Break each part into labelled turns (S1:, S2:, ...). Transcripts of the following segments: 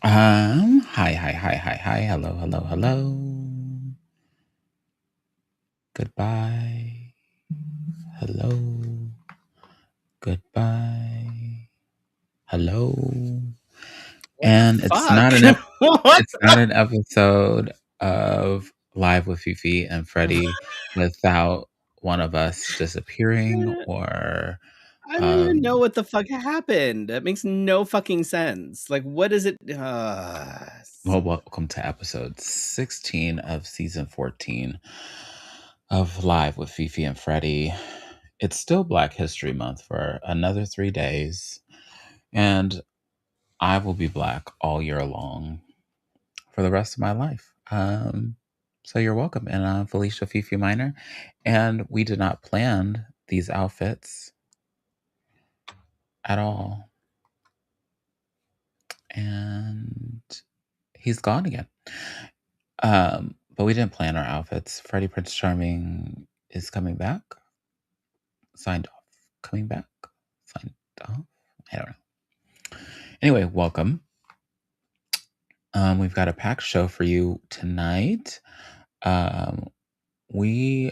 S1: Hi. Hello. Goodbye. Hello. Goodbye. Hello.
S2: What the
S1: And
S2: fuck? What
S1: it's not an episode of Live with Fefe and Freddy without one of us disappearing or
S2: I don't even know what the fuck happened. That makes no fucking sense. Like, what is it?
S1: well, welcome to episode 16 of season 14 of Live with Fefe and Freddy. It's still Black History Month for another 3 days, and I will be black all year long for the rest of my life. So you're welcome. And I'm Felicia Fifi Minor, and we did not plan these outfits at all. And he's gone again. But we didn't plan our outfits. Freddie Prinze Charming is coming back. Signed off. Coming back. Signed off. I don't know. Anyway, welcome. We've got a packed show for you tonight. We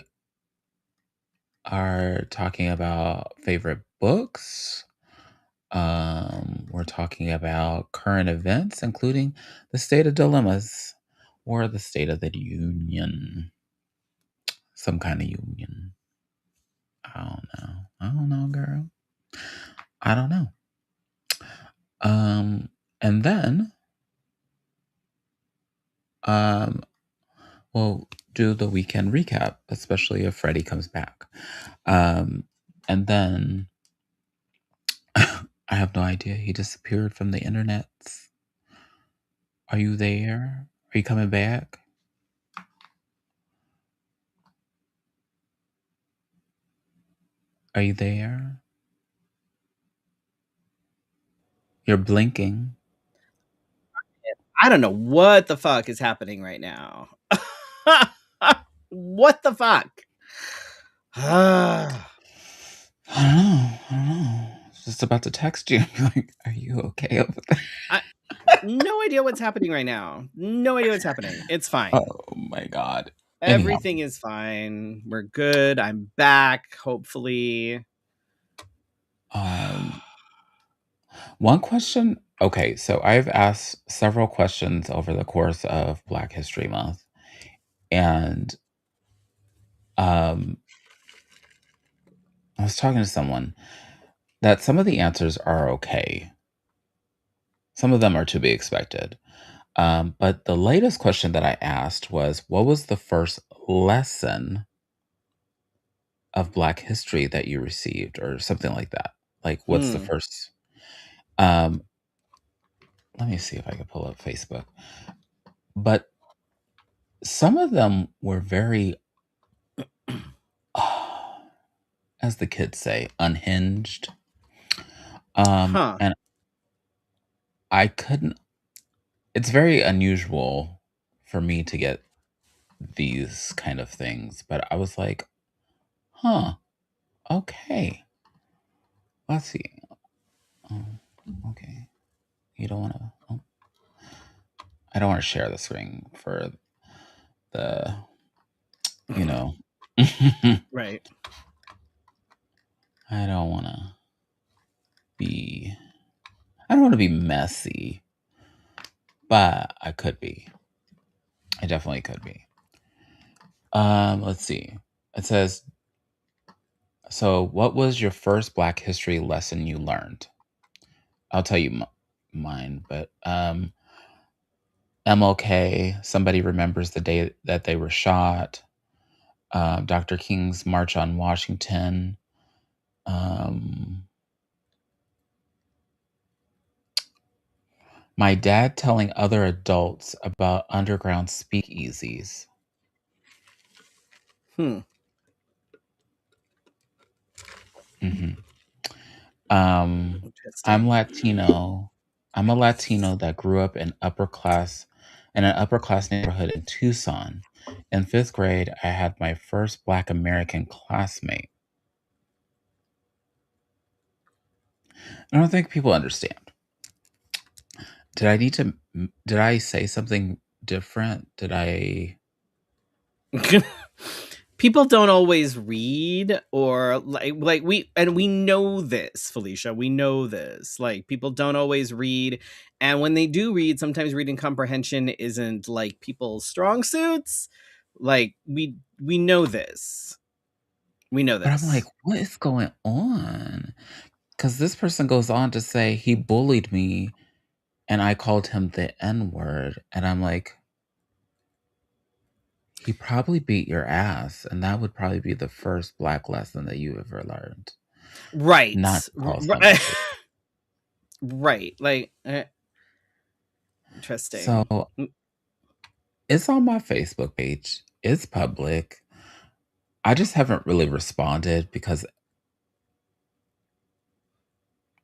S1: are talking about favorite books. We're talking about current events, including the state of dilemmas or the state of the union. Some kind of union. I don't know, girl. I don't know. And then we'll do the weekend recap, especially if Freddie comes back. And then I have no idea. He disappeared from the internet. Are you there? Are you coming back? Are you there? You're blinking.
S2: I don't know what the fuck is happening right now. What the fuck?
S1: I don't know. I was just about to text you and be like, are you okay over there?
S2: No idea what's happening right now. No idea what's happening. It's fine.
S1: Oh my God. Anyhow.
S2: Everything is fine. We're good. I'm back, hopefully.
S1: One question. Okay, so I've asked several questions over the course of Black History Month, and I was talking to someone that some of the answers are okay. Some of them are to be expected. But the latest question that I asked was, what was the first lesson of Black history that you received, or something like that? Like, what's the first? Let me see if I can pull up Facebook. But some of them were very, as the kids say, unhinged. And I couldn't. It's very unusual for me to get these kind of things, but I was like, huh, okay. Let's see. Okay. You don't want to. Oh. I don't want to share the screen for the, you know.
S2: Right.
S1: I don't want to be. I don't want to be messy, but I could be. I definitely could be. Let's see. It says, so what was your first Black history lesson you learned? I'll tell you mine, but MLK, somebody remembers the day that they were shot. Dr. King's March on Washington. My dad telling other adults about underground speakeasies. I'm Latino. I'm a Latino that grew up in an upper class neighborhood in Tucson. In 5th grade, I had my first Black American classmate. I don't think people understand. Did I need to did I say something different? Did I
S2: People don't always read or we know this, Felicia. We know this. Like people don't always read, and when they do read, sometimes reading comprehension isn't like people's strong suits. Like we know this. We know
S1: but I'm like,
S2: this.
S1: "What is going on?" Because this person goes on to say he bullied me and I called him the N word, and I'm like, "He probably beat your ass, and that would probably be the first black lesson that you ever learned, not
S2: Right.
S1: to call somebody."
S2: Right. Like
S1: So,
S2: interesting.
S1: it's on my Facebook page. It's public. I just haven't really responded because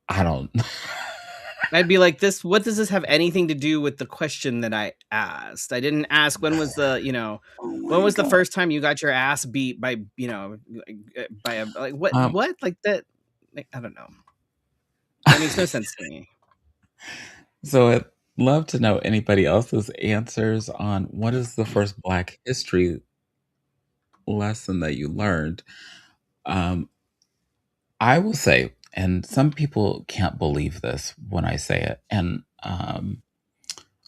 S1: I don't
S2: I'd be like, "This what does this have anything to do with the question that I asked? I didn't ask when was
S1: Oh
S2: when
S1: my
S2: was the
S1: god.
S2: first time you got your ass beat by, by a like,
S1: Um,
S2: what? Like, that like, I don't know. That makes no sense to me."
S1: so I'd love to know anybody else's answers on what is the first Black history lesson that you learned. Um, I will say, and some people can't believe this when I say it, and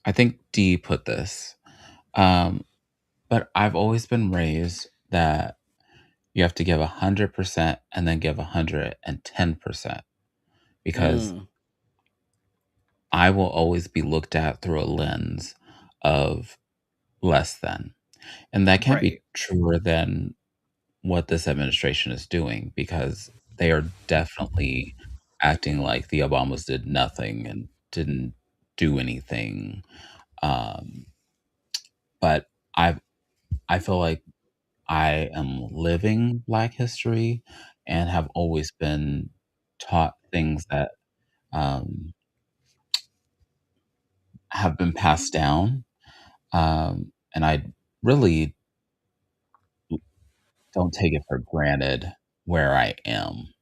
S1: I think Dee put this, um, but I've always been raised that you have to give 100% and then give 110% because
S2: Mm,
S1: I will always be looked at through a lens of less than. And that can't
S2: right.
S1: be truer than what this administration is doing because they are definitely acting like the Obamas did nothing and didn't do anything. Um, but I feel like I am living Black history and have always been taught things that um, have been passed down. And I really don't take it for granted where I am.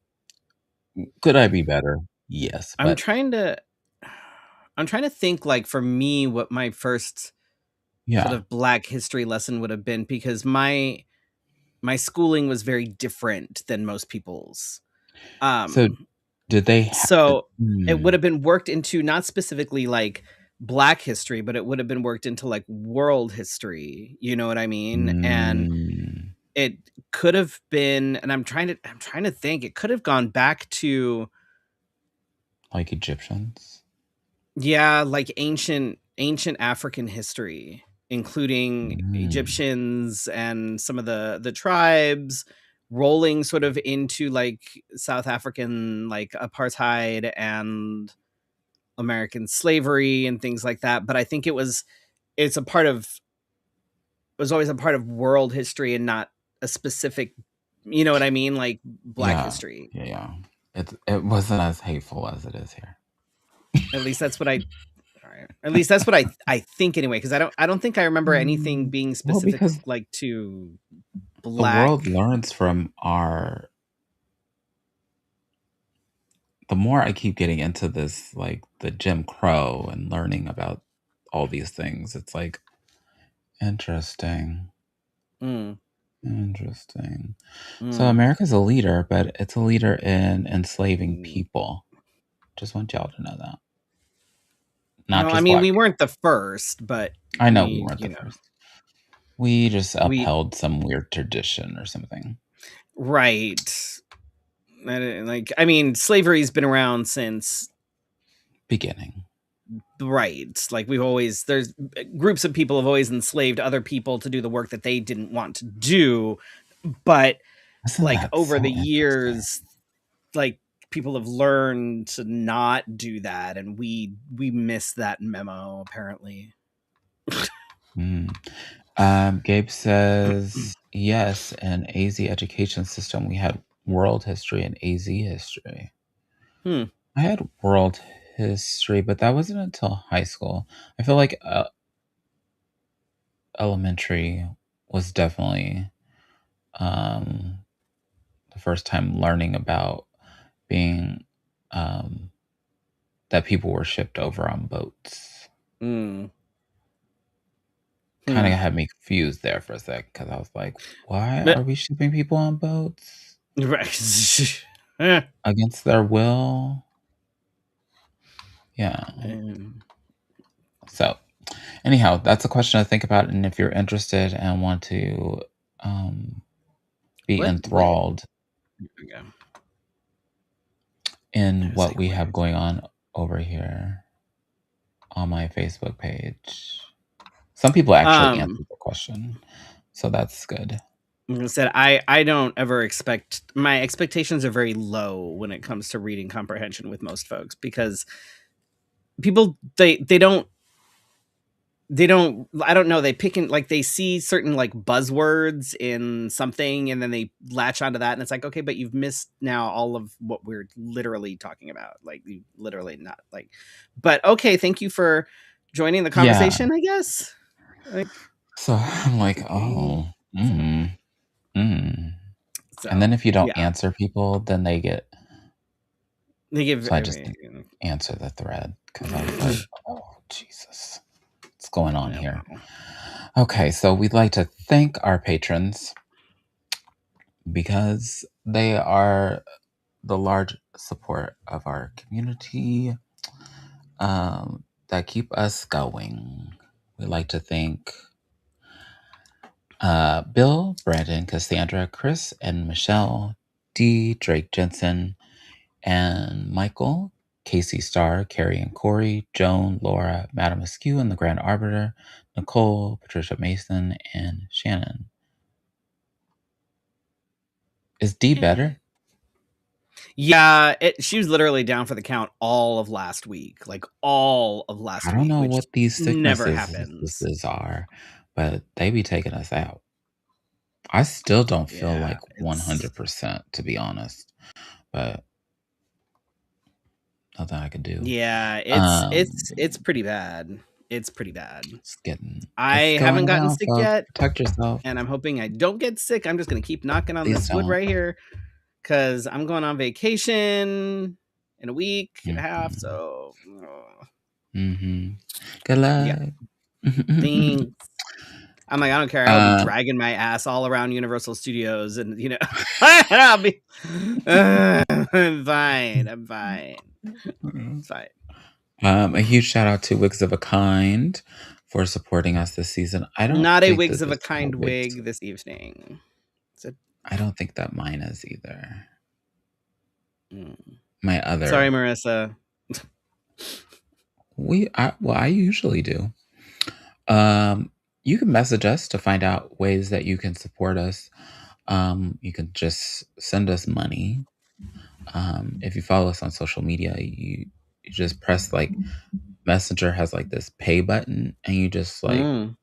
S1: Could I be better? Yes,
S2: I'm
S1: but
S2: trying to I'm trying to think, like, for me, what my first sort
S1: yeah.
S2: of Black history lesson would have been because my schooling was very different than most people's.
S1: So
S2: Um
S1: did they ha
S2: So, it would
S1: mm,
S2: have been worked into not specifically, like, Black history, but it would have been worked into, like, world history, you know what I mean? And
S1: mm,
S2: it could have been and I'm trying to think, it could have gone back to,
S1: like Egyptians?
S2: yeah, like, ancient African history, including
S1: Mm.
S2: Egyptians and some of the tribes rolling sort of into, like, South African, like, apartheid and American slavery and things like that, but I think it's a part of it was always a part of world history and not a specific, you know what I mean, like Black
S1: Yeah,
S2: history.
S1: yeah, yeah. It wasn't as hateful as it is here.
S2: At least that's what I alright. At least that's what I think anyway, because I don't think I remember anything being
S1: Well,
S2: specific,
S1: because
S2: like, to
S1: the
S2: Black.
S1: world learns from our the more I keep getting into this, like, the Jim Crow and learning about all these things, it's like, interesting,
S2: Mm,
S1: interesting. So
S2: mm,
S1: America's a leader, but it's a leader in enslaving
S2: mm.
S1: people. Just want y'all to know that. Not
S2: No, I
S1: just
S2: mean,
S1: Black
S2: we
S1: people.
S2: weren't the first, but
S1: I know we
S2: we,
S1: weren't the first. We just
S2: we
S1: upheld some weird tradition or something.
S2: right. Like, I mean, slavery's been around since.
S1: Beginning.
S2: Right. Like we've always there's groups of people have always enslaved other people to do the work that they didn't want to do, but
S1: Isn't
S2: like
S1: that
S2: over the
S1: so interesting?
S2: years, like people have learned to not do that and we miss that memo apparently.
S1: Mm. Gabe says, yes, in AZ education system, we had world history and AZ history.
S2: Hmm.
S1: I had world history, but that wasn't until high school. I feel like elementary was definitely um, the first time learning about being um, that people were shipped over on boats.
S2: Mm.
S1: Kind of
S2: Hmm.
S1: had me confused there for a sec because I was like, why
S2: But
S1: are we shipping people on boats
S2: right. Eh.
S1: against their will? Yeah.
S2: Um,
S1: So, anyhow, that's a question to think about. And if you're interested and want to um, be
S2: what?
S1: enthralled
S2: Okay. I
S1: in
S2: was
S1: what
S2: like,
S1: we
S2: what?
S1: have going on over here on my Facebook page, some people actually
S2: Um,
S1: answered the question. So that's good.
S2: like I said, I don't ever expect, my expectations are very low when it comes to reading comprehension with most folks, because people, they don't, I don't know, they pick in, like, they see certain like buzzwords in something and then they latch onto that, and it's like, okay, but you've missed now all of what we're literally talking about, like, you literally not like, but okay, thank you for joining the
S1: Yeah.
S2: conversation, I guess. Like,
S1: So I'm like,
S2: mm,
S1: oh,
S2: so
S1: mm. And then
S2: so
S1: if you don't
S2: yeah,
S1: answer people, then they get.
S2: they give
S1: So I just
S2: every,
S1: didn't answer the thread because I was like, oh, Jesus, what's going on
S2: yeah,
S1: here?
S2: well,
S1: Okay, so we'd like to thank our patrons because they are the large support of our community that keep us going. We'd like to thank Bill, Brandon, Cassandra, Chris, and Michelle, D, Drake Jensen, and Michael, Casey Starr, Carrie and Corey, Joan, Laura, Madam Askew and the Grand Arbiter, Nicole, Patricia Mason, and Shannon. Is D
S2: eh.
S1: better?
S2: Yeah, she was literally down for the count all of last week, like all of
S1: I
S2: last
S1: don't
S2: week,
S1: know
S2: which
S1: what these
S2: never
S1: sicknesses
S2: happens.
S1: are, but they be taking us out. I still don't feel
S2: Yeah,
S1: like
S2: it's
S1: 100%, to be honest, but nothing I could do.
S2: yeah, it's
S1: Um,
S2: it's it's pretty bad. It's pretty bad. I
S1: it's
S2: haven't
S1: going
S2: gotten
S1: down,
S2: sick
S1: folks.
S2: yet,
S1: Protect yourself.
S2: and I'm hoping I don't get sick. I'm just gonna keep knocking on
S1: Please
S2: this wood
S1: don't.
S2: right here because I'm going on vacation in a week and a half.
S1: Mhm.
S2: So
S1: Mhm. Good
S2: yeah,
S1: luck.
S2: thanks. I'm like, I don't care. I will be
S1: Um,
S2: dragging my ass all around Universal Studios, and I'll be. I'm fine. I'm fine. It's fine.
S1: a huge shout out to Wigs of a Kind for supporting us this season. I don't
S2: Not a
S1: think
S2: wigs
S1: that
S2: of a
S1: this my
S2: kind
S1: wigs.
S2: wig this evening. So,
S1: I don't think that mine is either.
S2: mm.
S1: My
S2: Sorry,
S1: other.
S2: Marissa.
S1: Well, I usually do. Um, you can message us to find out ways that you can support us. You can just send us money. If you follow us on social media, you just press like Messenger has like this pay button, and you just like
S2: Mm.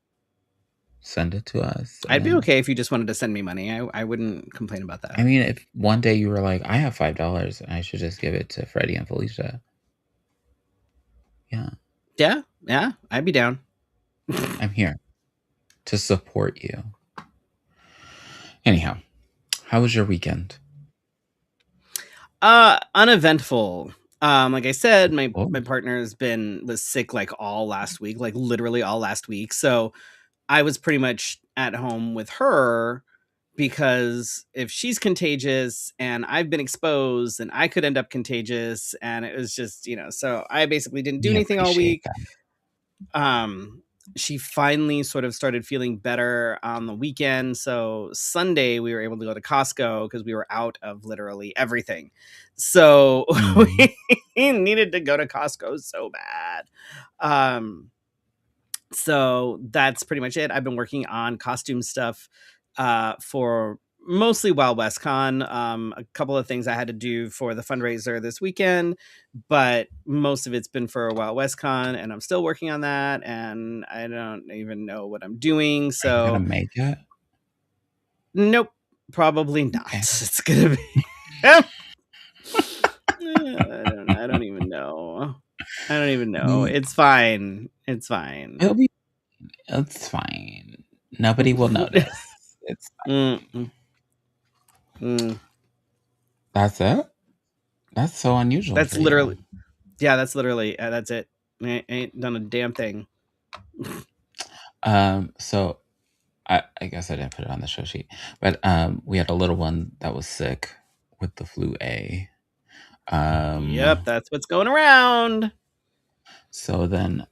S1: send it to us. And
S2: I'd be
S1: then,
S2: okay if you just wanted to send me money. I wouldn't complain about
S1: I
S2: that.
S1: mean, if one day you were like, I have $5 and I should just give it to Freddie and Felicia, yeah,
S2: Yeah, yeah, I'd be down.
S1: I'm here to support you. Anyhow, how was your weekend?
S2: Uneventful. Like I said, my
S1: Oh,
S2: partner's was sick like all last week, like literally all last week. So I was pretty much at home with her because if she's contagious and I've been exposed, and I could end up contagious, and it was just, so I basically didn't do
S1: we
S2: anything all
S1: appreciate
S2: week.
S1: that.
S2: Um she finally sort of started feeling better on the weekend. So Sunday we were able to go to Costco because we were out of literally everything. So
S1: Mm,
S2: we needed to go to Costco so bad. Um so that's pretty much it. I've been working on costume stuff for mostly Wild West Con. A couple of things I had to do for the fundraiser this weekend, but most of it's been for Wild West Con, and I'm still working on that, and I don't even know what I'm doing.
S1: are you gonna
S2: So
S1: make it?
S2: nope, probably not.
S1: Okay.
S2: It's gonna be. I don't even know. I don't even know.
S1: We,
S2: It's fine. It's fine.
S1: it'll be, it's fine. Nobody will notice. It's
S2: Mm,
S1: fine.
S2: mm, mm.
S1: That's it? That's so unusual
S2: That's
S1: for you.
S2: literally, yeah, that's literally, that's it. Ain't done a damn thing.
S1: So I guess I didn't put it on the show sheet, but we had a little one that was sick with the flu A.
S2: Yep,
S1: Um,
S2: that's what's going around.
S1: so then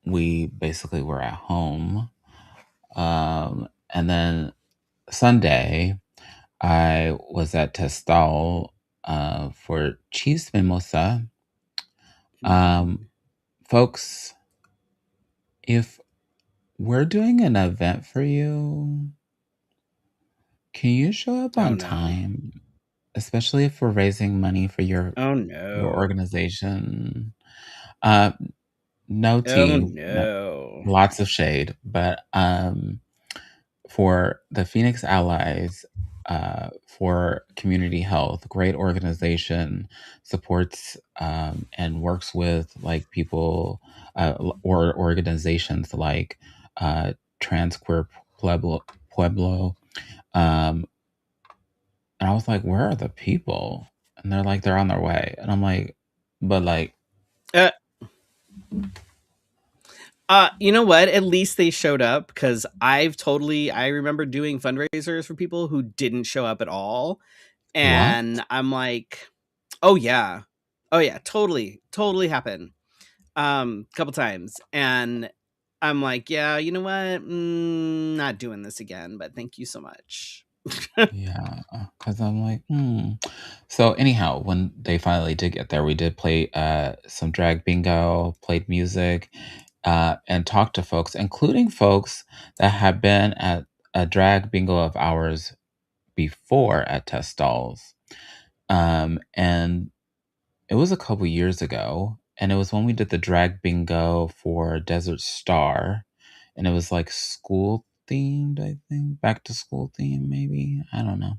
S1: we basically were at home. And then Sunday, I was at Testal for cheese mimosa. Um, folks, if we're doing an event for you, can you show up
S2: Oh
S1: on
S2: no.
S1: time? Especially if we're raising money for
S2: Oh
S1: your
S2: no.
S1: organization. Uh, no
S2: Oh
S1: tea, no,
S2: no.
S1: lots of shade, but for the Phoenix Allies, for community health, great organization, supports and works with like people or organizations like Trans Queer Pueblo. Um, and I was like, where are the people? And they're like, they're on their way. And I'm like, but like,
S2: Uh, you know what? At least they showed up, because I remember doing fundraisers for people who didn't show up at all.
S1: what?
S2: And I'm like, oh yeah. Oh yeah, totally happened. Couple times. And I'm like, yeah, you know what? Not doing this again, but thank you so much.
S1: Yeah, because I'm like, hmm. So anyhow, when they finally did get there, we did play some drag bingo, played music, and talked to folks, including folks that had been at a drag bingo of ours before at Test Stalls. And it was a couple years ago, and it was when we did the drag bingo for Desert Star, and it was like school themed, I think, back to school theme, maybe. I don't know.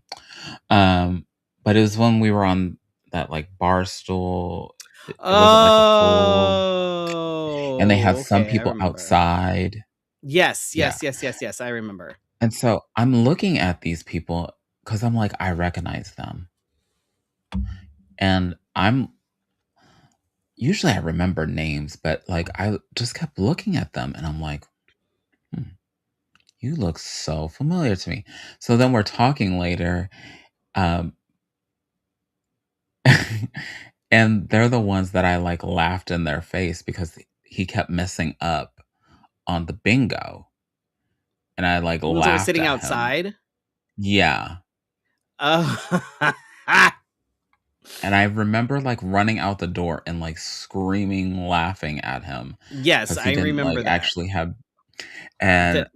S1: Um, but it was when we were on that like bar stool. It wasn't like a full, and they had
S2: Oh,
S1: some
S2: okay, I
S1: people
S2: remember.
S1: outside.
S2: Yes,
S1: Yeah.
S2: yes, yes, yes, yes, I remember.
S1: And so I'm looking at these people because I'm like, I recognize them. And I'm usually I remember names, but like I just kept looking at them and I'm like, hmm, you look so familiar to me. So then we're talking later. Um, and they're the ones that I like laughed in their face because he kept messing up on the bingo. And I like
S2: The ones that were
S1: laughed
S2: sitting
S1: at him.
S2: outside?
S1: Yeah.
S2: Oh.
S1: And I remember like running out the door and like screaming, laughing at him
S2: Yes,
S1: because he
S2: I
S1: didn't like
S2: remember that.
S1: actually have. And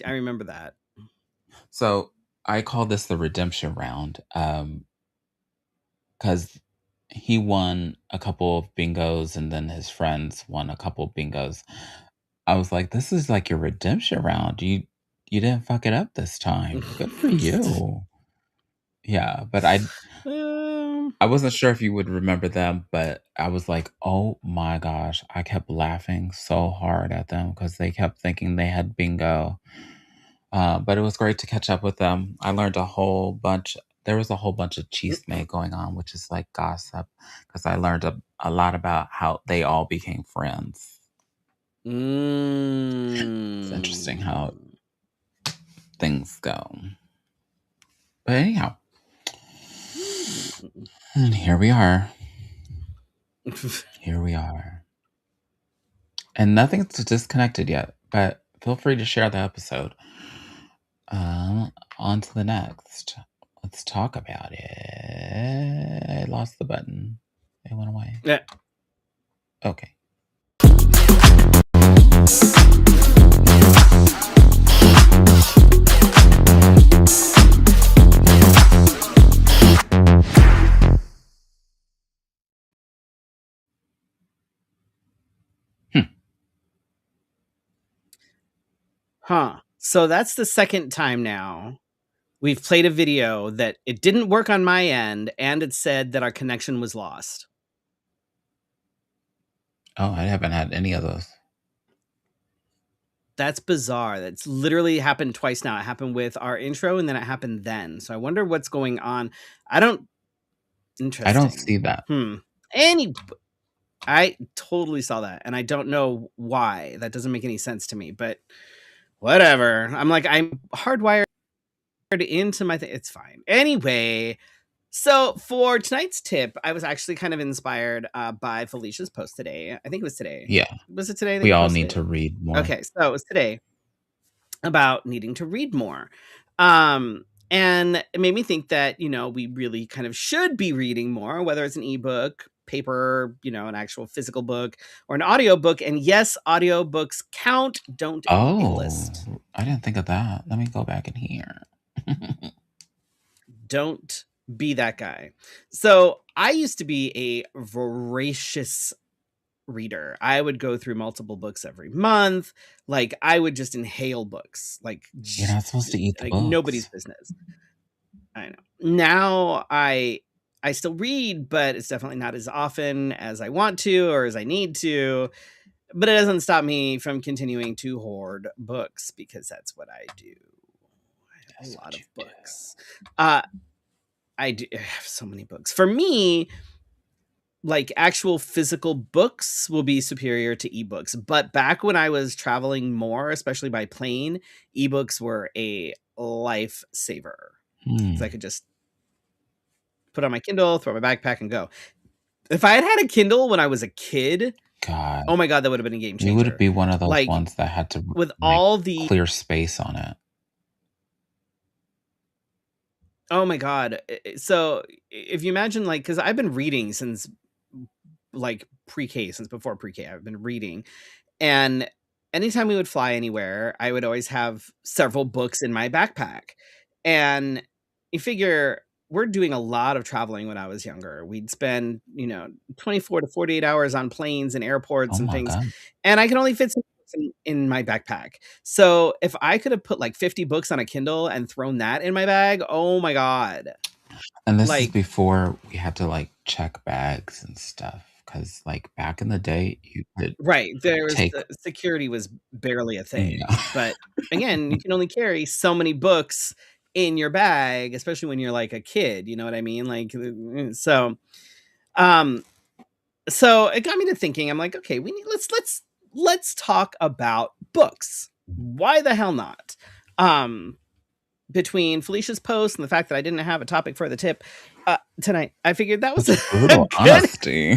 S2: I remember that.
S1: so I call this the redemption round because he won a couple of bingos and then his friends won a couple of bingos. I was like, this is like your redemption round. You didn't fuck it up this time. Good for you. Yeah, but
S2: Um,
S1: I wasn't sure if you would remember them, but I was like, "Oh my gosh." I kept laughing so hard at them because they kept thinking they had bingo. But it was great to catch up with them. I learned a whole bunch. There was a whole bunch of chisme going on, which is like gossip, because I learned a lot about how they all became friends. It's interesting how
S2: mm.
S1: things go. But anyhow,
S2: Hmm.
S1: and here we are. Here we are. And nothing's disconnected yet, but feel free to share the episode. On to the next. Let's talk about it. I lost the button. It went away.
S2: Yeah.
S1: Okay. Hmm.
S2: Huh. So that's the second time now we've played a video that it didn't work on my end, and it said that our connection was lost.
S1: Oh, I haven't had any of those.
S2: That's bizarre. That's literally happened twice now. It happened with our intro, and then it happened then. So I wonder what's going on. I don't
S1: I don't
S2: Interesting.
S1: see that.
S2: Hmm. Any I totally saw that, and I don't know why. That doesn't make any sense to me, but whatever. I'm like, I'm hardwired into my thing. It's fine. Anyway, so for tonight's tip, I was actually kind of inspired by Felicia's post today. I think it was today.
S1: Yeah,
S2: Was it today that
S1: we
S2: you
S1: all need
S2: posted
S1: to
S2: it?
S1: read more.
S2: Okay, so it was today about needing to read more. And it made me think that, we really kind of should be reading more, whether it's an ebook, paper, an actual physical book, or an audiobook. And yes, audiobooks count. Don't be
S1: Oh,
S2: ableist.
S1: I didn't think of that. Let me go back in here.
S2: Don't be that guy. So I used to be a voracious reader. I would go through multiple books every month. Like I would just inhale books,
S1: You're not supposed to eat the
S2: like nobody's
S1: books.
S2: business. I know. Now I still read, but it's definitely not as often as I want to or as I need to. But it doesn't stop me from continuing to hoard books because that's what I do. I have a
S1: That's
S2: lot
S1: what
S2: of
S1: you do.
S2: books. Uh I have so many books. For me, like actual physical books will be superior to ebooks. But back when I was traveling more, especially by plane, ebooks were a lifesaver because I
S1: Hmm.
S2: could just put on my Kindle, throw my backpack, and go. If I had had a Kindle when I was a kid,
S1: God,
S2: oh my god, that would have been a game
S1: you would
S2: changer.
S1: be one of those
S2: Like
S1: ones that had to
S2: with
S1: like
S2: all the
S1: clear space on it.
S2: oh my god. So if you imagine like cuz I've been reading since like pre-K, since before pre-K, I've been reading. And anytime we would fly anywhere, I would always have several books in my backpack. And you figure we're doing a lot of traveling when I was younger. We'd spend, 24 to 48 hours on planes and
S1: Oh
S2: airports and
S1: my
S2: things.
S1: god.
S2: And I can only fit some books in my backpack. So if I could have put like 50 books on a Kindle and thrown that in my bag, oh my God.
S1: And this is
S2: Like,
S1: before we had to like check bags and stuff. Cause like back in the day, you could
S2: right, there was
S1: take,
S2: the security was barely a thing,
S1: yeah.
S2: but again, you can only carry so many books in your bag, especially when you're, like, a kid, you know what I mean? Like, um, so it got me to thinking, I'm like, "Okay, we need let's talk about books. Why the hell not?" Um, between Felicia's post and the fact that I didn't have a topic for the tip, tonight, I figured that was
S1: Such
S2: a
S1: brutal
S2: good
S1: honesty.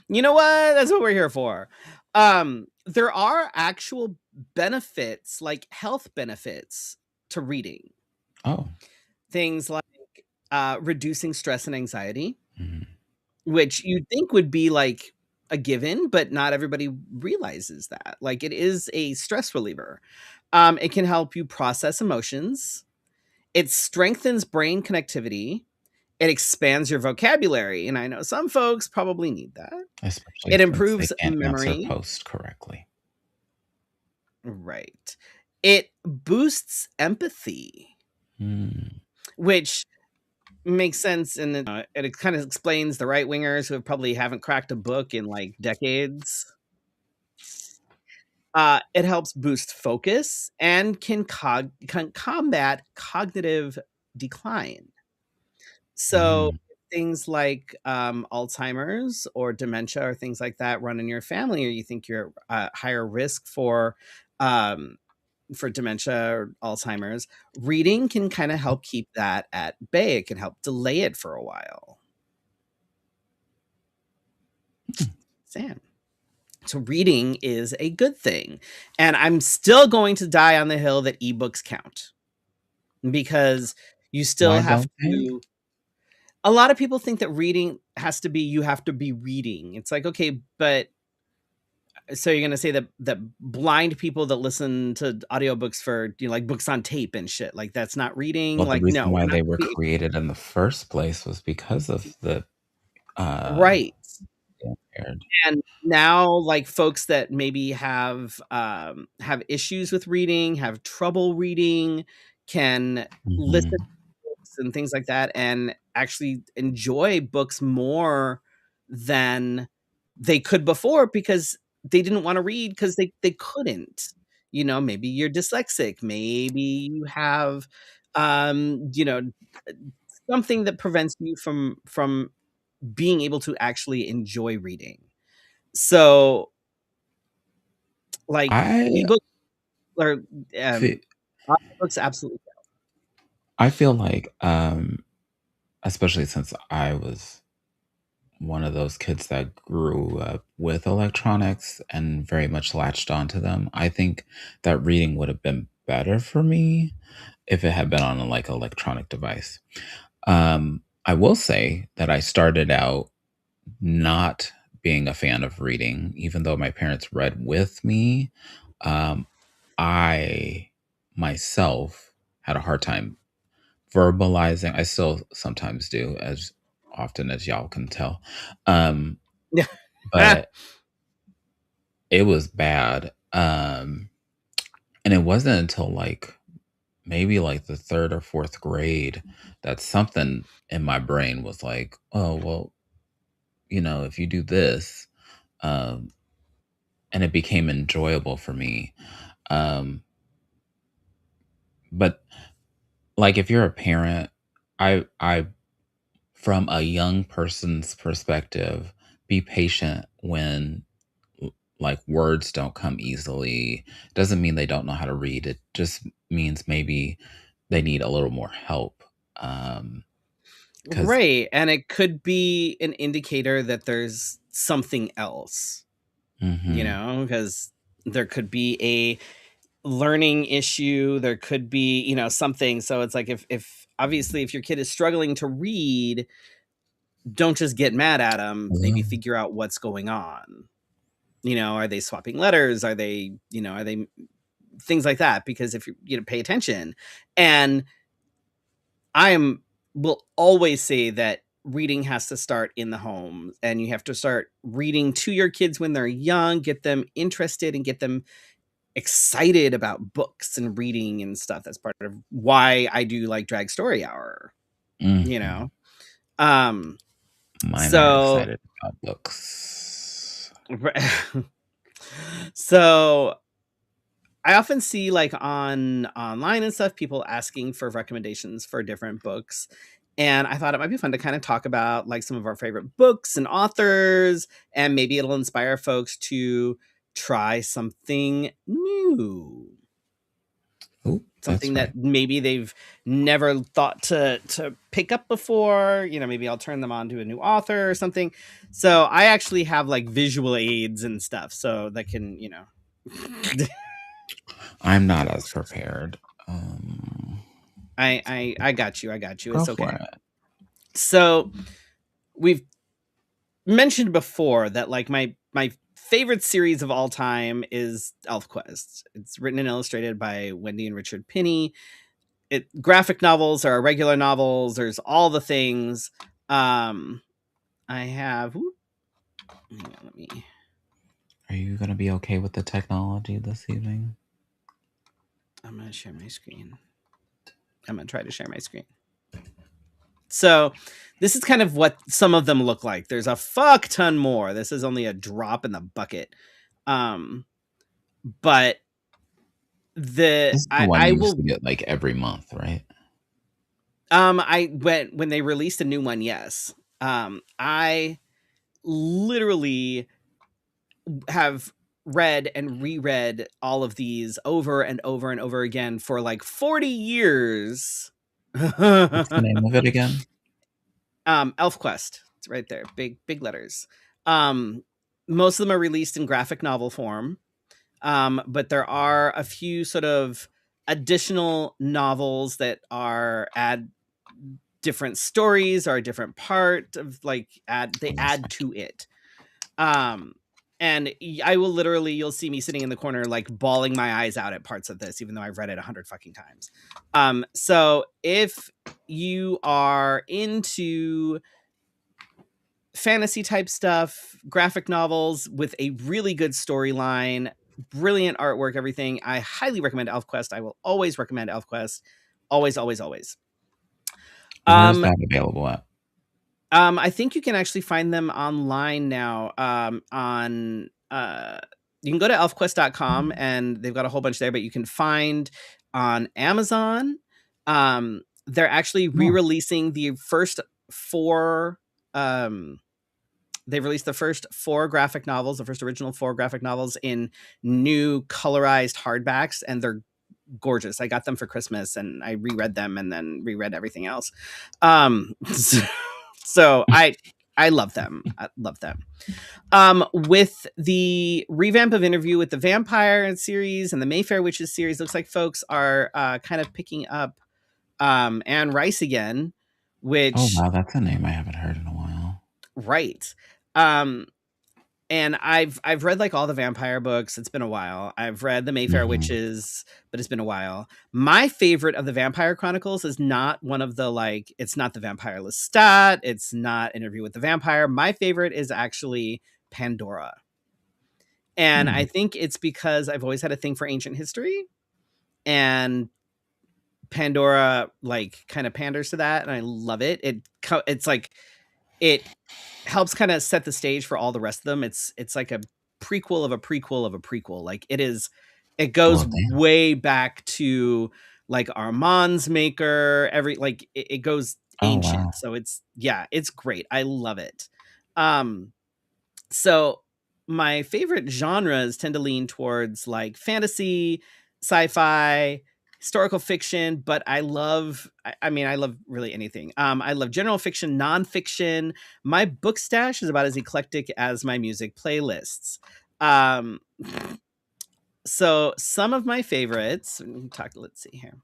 S2: you know what? That's what we're here for. There are actual benefits, like health benefits to reading.
S1: Oh.
S2: Things like reducing stress and anxiety,
S1: Mhm.
S2: which you'd think would be like a given, but not everybody realizes that. Like it is a stress reliever. It can help you process emotions. It strengthens brain connectivity. It expands your vocabulary. And I know some folks probably need that.
S1: Especially
S2: It
S1: since they
S2: improves
S1: can't answer
S2: memory.
S1: post correctly.
S2: Right. It boosts empathy,
S1: Hmm.
S2: which makes sense, and it kind of explains the right wingers who probably haven't cracked a book in like decades. It helps boost focus and can combat cognitive decline. So
S1: Mhm.
S2: things like Alzheimer's or dementia or things like that run in your family, or you think you're higher risk um, for dementia or Alzheimer's, reading can kind of help keep that at bay. It can help delay it for a while.
S1: Hmm.
S2: Sam. So reading is a good thing. And I'm still going to die on the hill that ebooks count because you still
S1: Why
S2: have
S1: don't they?
S2: to a lot of people think that reading has to be you have to be reading. It's like, okay, but so you're gonna say that blind people that listen to audiobooks for like books on tape and shit, like that's not reading?
S1: Well, the
S2: Like,
S1: reason
S2: no,
S1: why
S2: we're not
S1: they were
S2: gonna be
S1: created in the first place was because of the uh
S2: right.
S1: impaired.
S2: And now, like, folks that maybe have issues with reading, have trouble reading, can listen
S1: Mhm.
S2: to books and things like that, and actually enjoy books more than they could before because they didn't wanna read because they couldn't. Maybe you're dyslexic, maybe you have, um, you know, something that prevents you from being able to actually enjoy reading. So, like,
S1: I
S2: ebook or
S1: feel
S2: audiobooks absolutely.
S1: I feel like, especially since I was one of those kids that grew up with electronics and very much latched onto them, I think that reading would have been better for me if it had been on a, like, electronic device. I will say that I started out not being a fan of reading, even though my parents read with me. Um, I myself had a hard time verbalizing. I still sometimes do, as often as y'all can tell. Um, but it was bad. And it wasn't until like maybe like the third or fourth grade that something in my brain was like, oh, well, if you do this, um, and it became enjoyable for me. Um, but like if you're a parent, I from a young person's perspective, be patient when like words don't come easily. Doesn't mean they don't know how to read. It just means maybe they need a little more help. Because
S2: Right, and it could be an indicator that there's something else,
S1: hmm
S2: because there could be a learning issue, there could be, something. So it's like if obviously if your kid is struggling to read, don't just get mad at them, maybe
S1: hello.
S2: figure out what's going on. Are they swapping letters? Are they things like that? Because if you pay attention. And I am will always say that reading has to start in the home, and you have to start reading to your kids when they're young, get them interested and get them excited about books and reading and stuff. That's part of why I do like Drag Story Hour, you
S1: hmm
S2: know. Um
S1: Mine are
S2: so
S1: excited about books.
S2: so I often see like on online and stuff people asking for recommendations for different books. And I thought it might be fun to kind of talk about like some of our favorite books and authors, and maybe it'll inspire folks to try something new.
S1: Oh,
S2: Something
S1: that's
S2: that
S1: right.
S2: maybe they've never thought to pick up before. Maybe I'll turn them on to a new author or something. So I actually have like visual aids and stuff so that can,
S1: I'm not as prepared.
S2: I got you. I got you.
S1: Go
S2: It's
S1: for
S2: okay.
S1: it.
S2: So we've mentioned before that like my favorite series of all time is ElfQuest. It's written and illustrated by Wendy and Richard Pinney. Graphic novels are regular novels. There's all the things. Um, I have. Hang on, let me.
S1: Are you gonna be okay with the technology this evening?
S2: I'm gonna share my screen. I'm gonna try to share my screen. So, this is kind of what some of them look like. There's a fuck ton more. This is only a drop in the bucket. Um, but the
S1: This is the one
S2: I
S1: you used
S2: will
S1: to get like every month, right?
S2: I went when they released a new one. Yes. I literally have read and reread all of these over and over and over again for like 40 years.
S1: What's the name of it again?
S2: ElfQuest. It's right there. Big letters. Um, most of them are released in graphic novel form. But there are a few sort of additional novels that are add different stories or a different part of like they
S1: Oh, that's
S2: add
S1: fine.
S2: to it. Um, and I will literally, you'll see me sitting in the corner, like bawling my eyes out at parts of this, even though I've read it 100 fucking times. So if you are into fantasy type stuff, graphic novels with a really good storyline, brilliant artwork, everything, I highly recommend ElfQuest. I will always recommend ElfQuest. Always, always, always.
S1: Where's
S2: Um,
S1: that available at?
S2: I think you can actually find them online now. You can go to elfquest.com and they've got a whole bunch there, but you can find on Amazon. They're actually
S1: No.
S2: re-releasing the first four. they've released the first 4 graphic novels, the first original 4 graphic novels in new colorized hardbacks, and they're gorgeous. I got them for Christmas and I reread them and then reread everything else. So, so I love them. I love them. With the revamp of Interview with the Vampire series and the Mayfair Witches series, looks like folks are kind of picking up Anne Rice again,
S1: Oh,
S2: which
S1: wow, that's a name I haven't heard in a while.
S2: right. Um, and I've read like all the vampire books. It's been a while. I've read the Mayfair
S1: Mhm.
S2: Witches, but it's been a while. My favorite of the Vampire Chronicles is not one of the like. It's not the Vampire Lestat. It's not Interview with the Vampire. My favorite is actually Pandora, and I
S1: Hmm.
S2: think it's because I've always had a thing for ancient history, and Pandora like kind of panders to that, and I love it. It's like it helps kind of set the stage for all the rest of them. It's like a prequel of a prequel of a prequel. Like it goes
S1: Well, damn.
S2: way back to like Armand's maker, it goes
S1: Oh, wow.
S2: ancient. So it's great. I love it. Um so my favorite genres tend to lean towards like fantasy, sci-fi, historical fiction, but I mean I love really anything. I love general fiction, nonfiction. My book stash is about as eclectic as my music playlists. Um so some of my favorites, let's see here.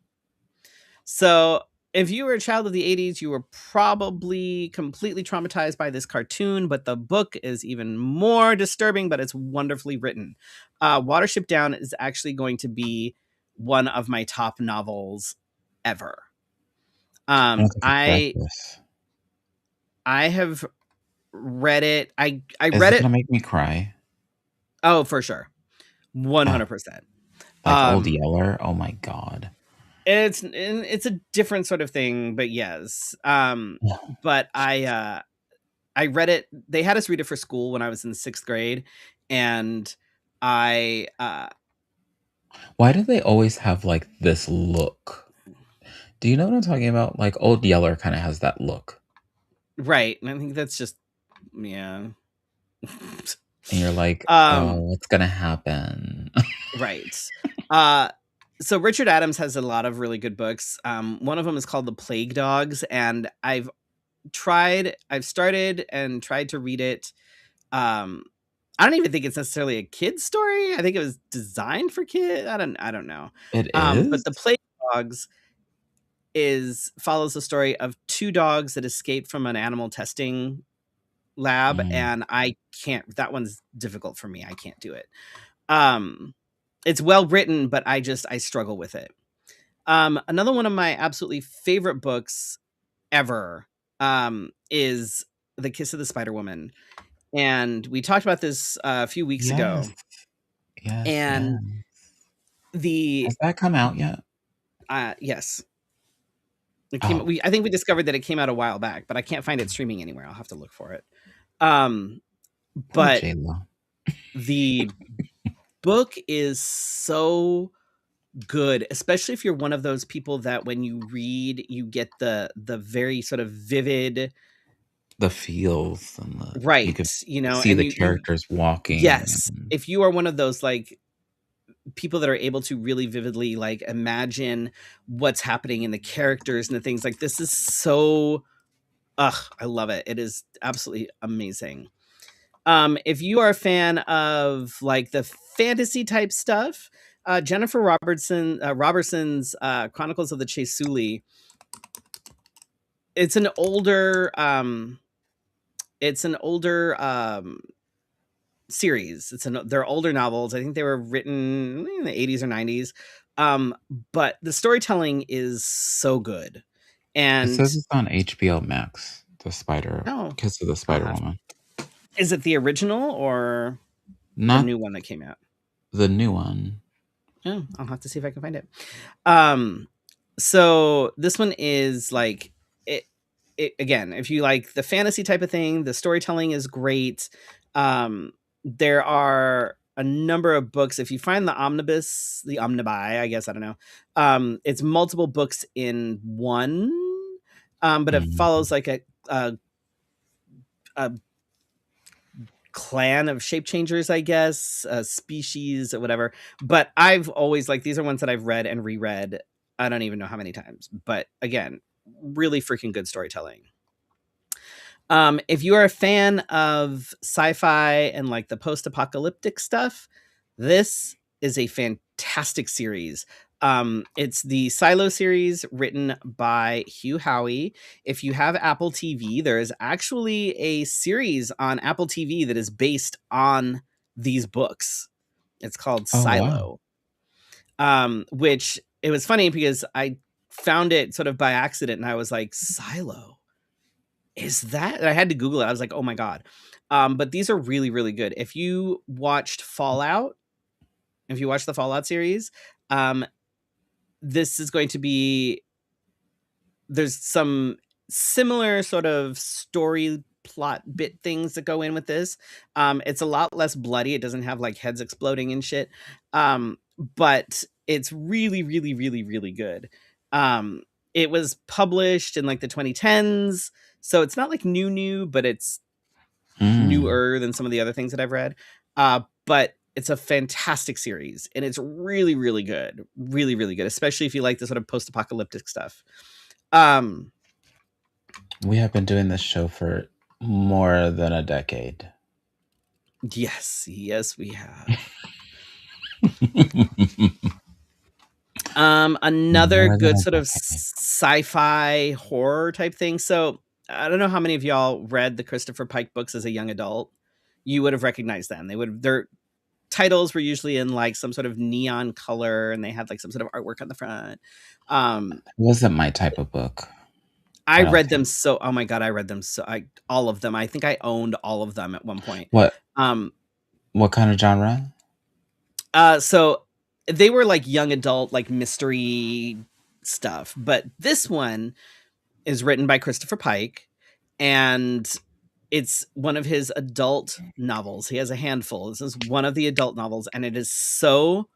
S2: So, if you were a child of the 80s, you were probably completely traumatized by this cartoon, but the book is even more disturbing, but it's wonderfully written. Watership Down is actually going to be one of my top novels ever.
S1: I don't think I've read
S2: I
S1: this.
S2: I have read it. I
S1: Is
S2: read
S1: it
S2: it.
S1: gonna make me cry?
S2: Oh, for sure,
S1: Oh,
S2: 100%.
S1: like Old
S2: Um,
S1: Yeller? Oh my god.
S2: it's a different sort of thing, but yes. But I read it. They had us read it for school when I was in 6th grade, and I
S1: Why do they always have, like, this look? Do you know what I'm talking about? Like, Old Yeller kinda has that look,
S2: right, and I think that's just yeah.
S1: and you're like, "Oh,
S2: um,
S1: what's gonna happen?"
S2: right. Uh, so Richard Adams has a lot of really good books. One of them is called The Plague Dogs, and I've started and tried to read it. Um, I don't even think it's necessarily a kid's story. I think it was designed for kids. I don't know.
S1: It
S2: But
S1: is?
S2: The Plague Dogs is follows the story of 2 dogs that escaped from an animal testing lab,
S1: Mm.
S2: and I can't that one's difficult for me, I can't do it. Um, it's well written, but I struggle with it. Another one of my absolutely favorite books ever, is The Kiss of the Spider Woman, and we talked about this a few weeks
S1: Yes.
S2: ago,
S1: Yes,
S2: and
S1: yes.
S2: the
S1: Has that come out yet?
S2: yes,
S1: Oh,
S2: I think we discovered that it came out a while back, but I can't find it streaming anywhere. I'll have to look for it. Um,
S1: poor
S2: but
S1: J-Lo.
S2: the book is so good, especially if you're one of those people that when you read, you get the very sort of vivid
S1: The feels and the you
S2: right,
S1: could
S2: you know,
S1: see
S2: and
S1: the
S2: you
S1: characters walking
S2: yes,
S1: and
S2: if you are one of those like people that are able to really vividly like imagine what's happening in the characters and the things like this is so I love it. It is absolutely amazing. If you are a fan of like the fantasy type stuff, Jennifer Robertson's Chronicles of the Chasuli. It's an older series. They're older novels. I think they were written in the 80s or 90s. But the storytelling is so good.
S1: it
S2: And
S1: says it's on HBO Max, The Spider
S2: oh,
S1: Kiss of the
S2: I'll
S1: Spider
S2: have
S1: Woman.
S2: is it the original or the
S1: Not
S2: new one that came out?
S1: the new one.
S2: Oh, I'll have to see if I can find it. Um, so this one is like it, it again, if you like the fantasy type of thing, the storytelling is great. There are a number of books. If you find the omnibi, I guess, I don't know. It's multiple books in one. But it
S1: Mhm.
S2: follows like a a clan of shape changers, I guess, a species or whatever. But I've always like these are ones that I've read and reread. I don't even know how many times, but again, really freaking good storytelling. If you are a fan of sci-fi and like the post-apocalyptic stuff, this is a fantastic series. It's the Silo series written by Hugh Howey. If you have Apple TV, there is actually a series on Apple TV that is based on these books. It's called
S1: Oh, wow.
S2: Silo. Which it was funny because I found it sort of by accident and I was like, Silo, is that? And I had to Google it. I was like, oh my God. But these are really, really good. If you watched Fallout, if you watched the Fallout series, um, this is going to be, there's some similar sort of story plot bit things that go in with this. It's a lot less bloody. It doesn't have like heads exploding and shit. But it's really, really, really, really good. It was published in like the 2010s. So it's not like new, but it's
S1: Mm.
S2: newer than some of the other things that I've read. But it's a fantastic series and it's really, really good. Really, really good, especially if you like the sort of post-apocalyptic stuff. Um,
S1: We have been doing this show for more than a decade.
S2: yes, yes, we have. Another
S1: More than
S2: good
S1: a
S2: sort of
S1: decade.
S2: sci-fi horror type thing. So I don't know how many of y'all read the Christopher Pike books as a young adult. You would have recognized them. They would their titles were usually in like some sort of neon color and they had like some sort of artwork on the front. Um,
S1: It wasn't my type of book,
S2: I
S1: I don't
S2: read them
S1: think.
S2: so oh my God, I read them so I all of them. I think I owned all of them at one point.
S1: What
S2: Um,
S1: what kind of genre?
S2: so they were like young adult, like mystery stuff, but this one is written by Christopher Pike, and it's one of his adult novels. He has a handful. This is one of the adult novels, and it is so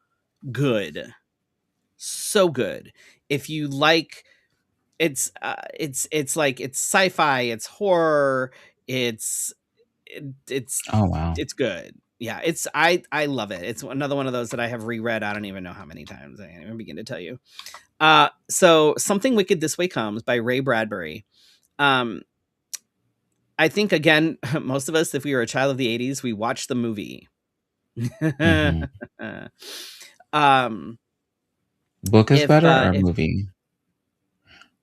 S2: good, so good. If you like, it's like it's sci-fi, it's horror, it's it's
S1: Oh, wow.
S2: it's good. Yeah, I love it. It's another one of those that I have reread. I don't even know how many times. I can't even begin to tell you. So Something Wicked This Way Comes by Ray Bradbury. Um, I think again, most of us, if we were a child of the '80s, we watched the movie.
S1: Mhm.
S2: um,
S1: Book is better or
S2: if
S1: movie?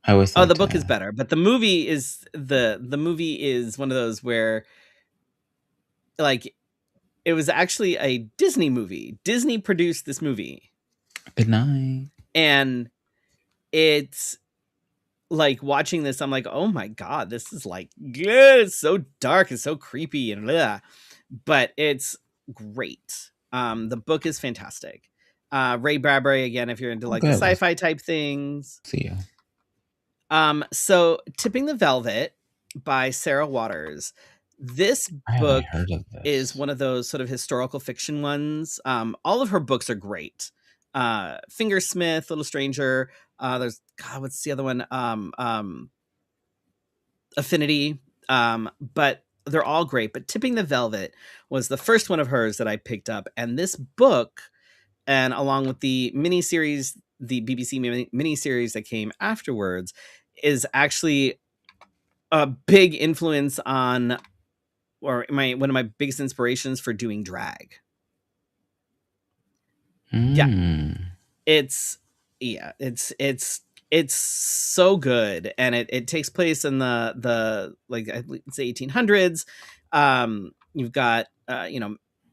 S1: I always
S2: oh,
S1: like
S2: the book is
S1: to
S2: better, but the movie is one of those where like it was actually a Disney movie. Disney produced this movie,
S1: good night.
S2: and it's like watching this. I'm like, oh my God, this is like good. It's so dark, it's so creepy, and blah. But it's great. The book is fantastic. Ray Bradbury again, if you're into
S1: Oh,
S2: like the
S1: good. We'll
S2: sci-fi type things.
S1: see you.
S2: So Tipping the Velvet by Sarah Waters. This
S1: I haven't
S2: book
S1: heard of
S2: is
S1: this.
S2: one of those sort of historical fiction ones. All of her books are great. Fingersmith, Little Stranger. There's God, what's the other one? Affinity. But they're all great. But Tipping the Velvet was the first one of hers that I picked up, and this book, and along with the miniseries, the BBC miniseries that came afterwards, is actually a big influence on, or my one of my biggest inspirations for doing drag. Yeah,
S1: Mm.
S2: it's yeah, it's so good, and it takes place in the like I believe it's the 1800s. You've got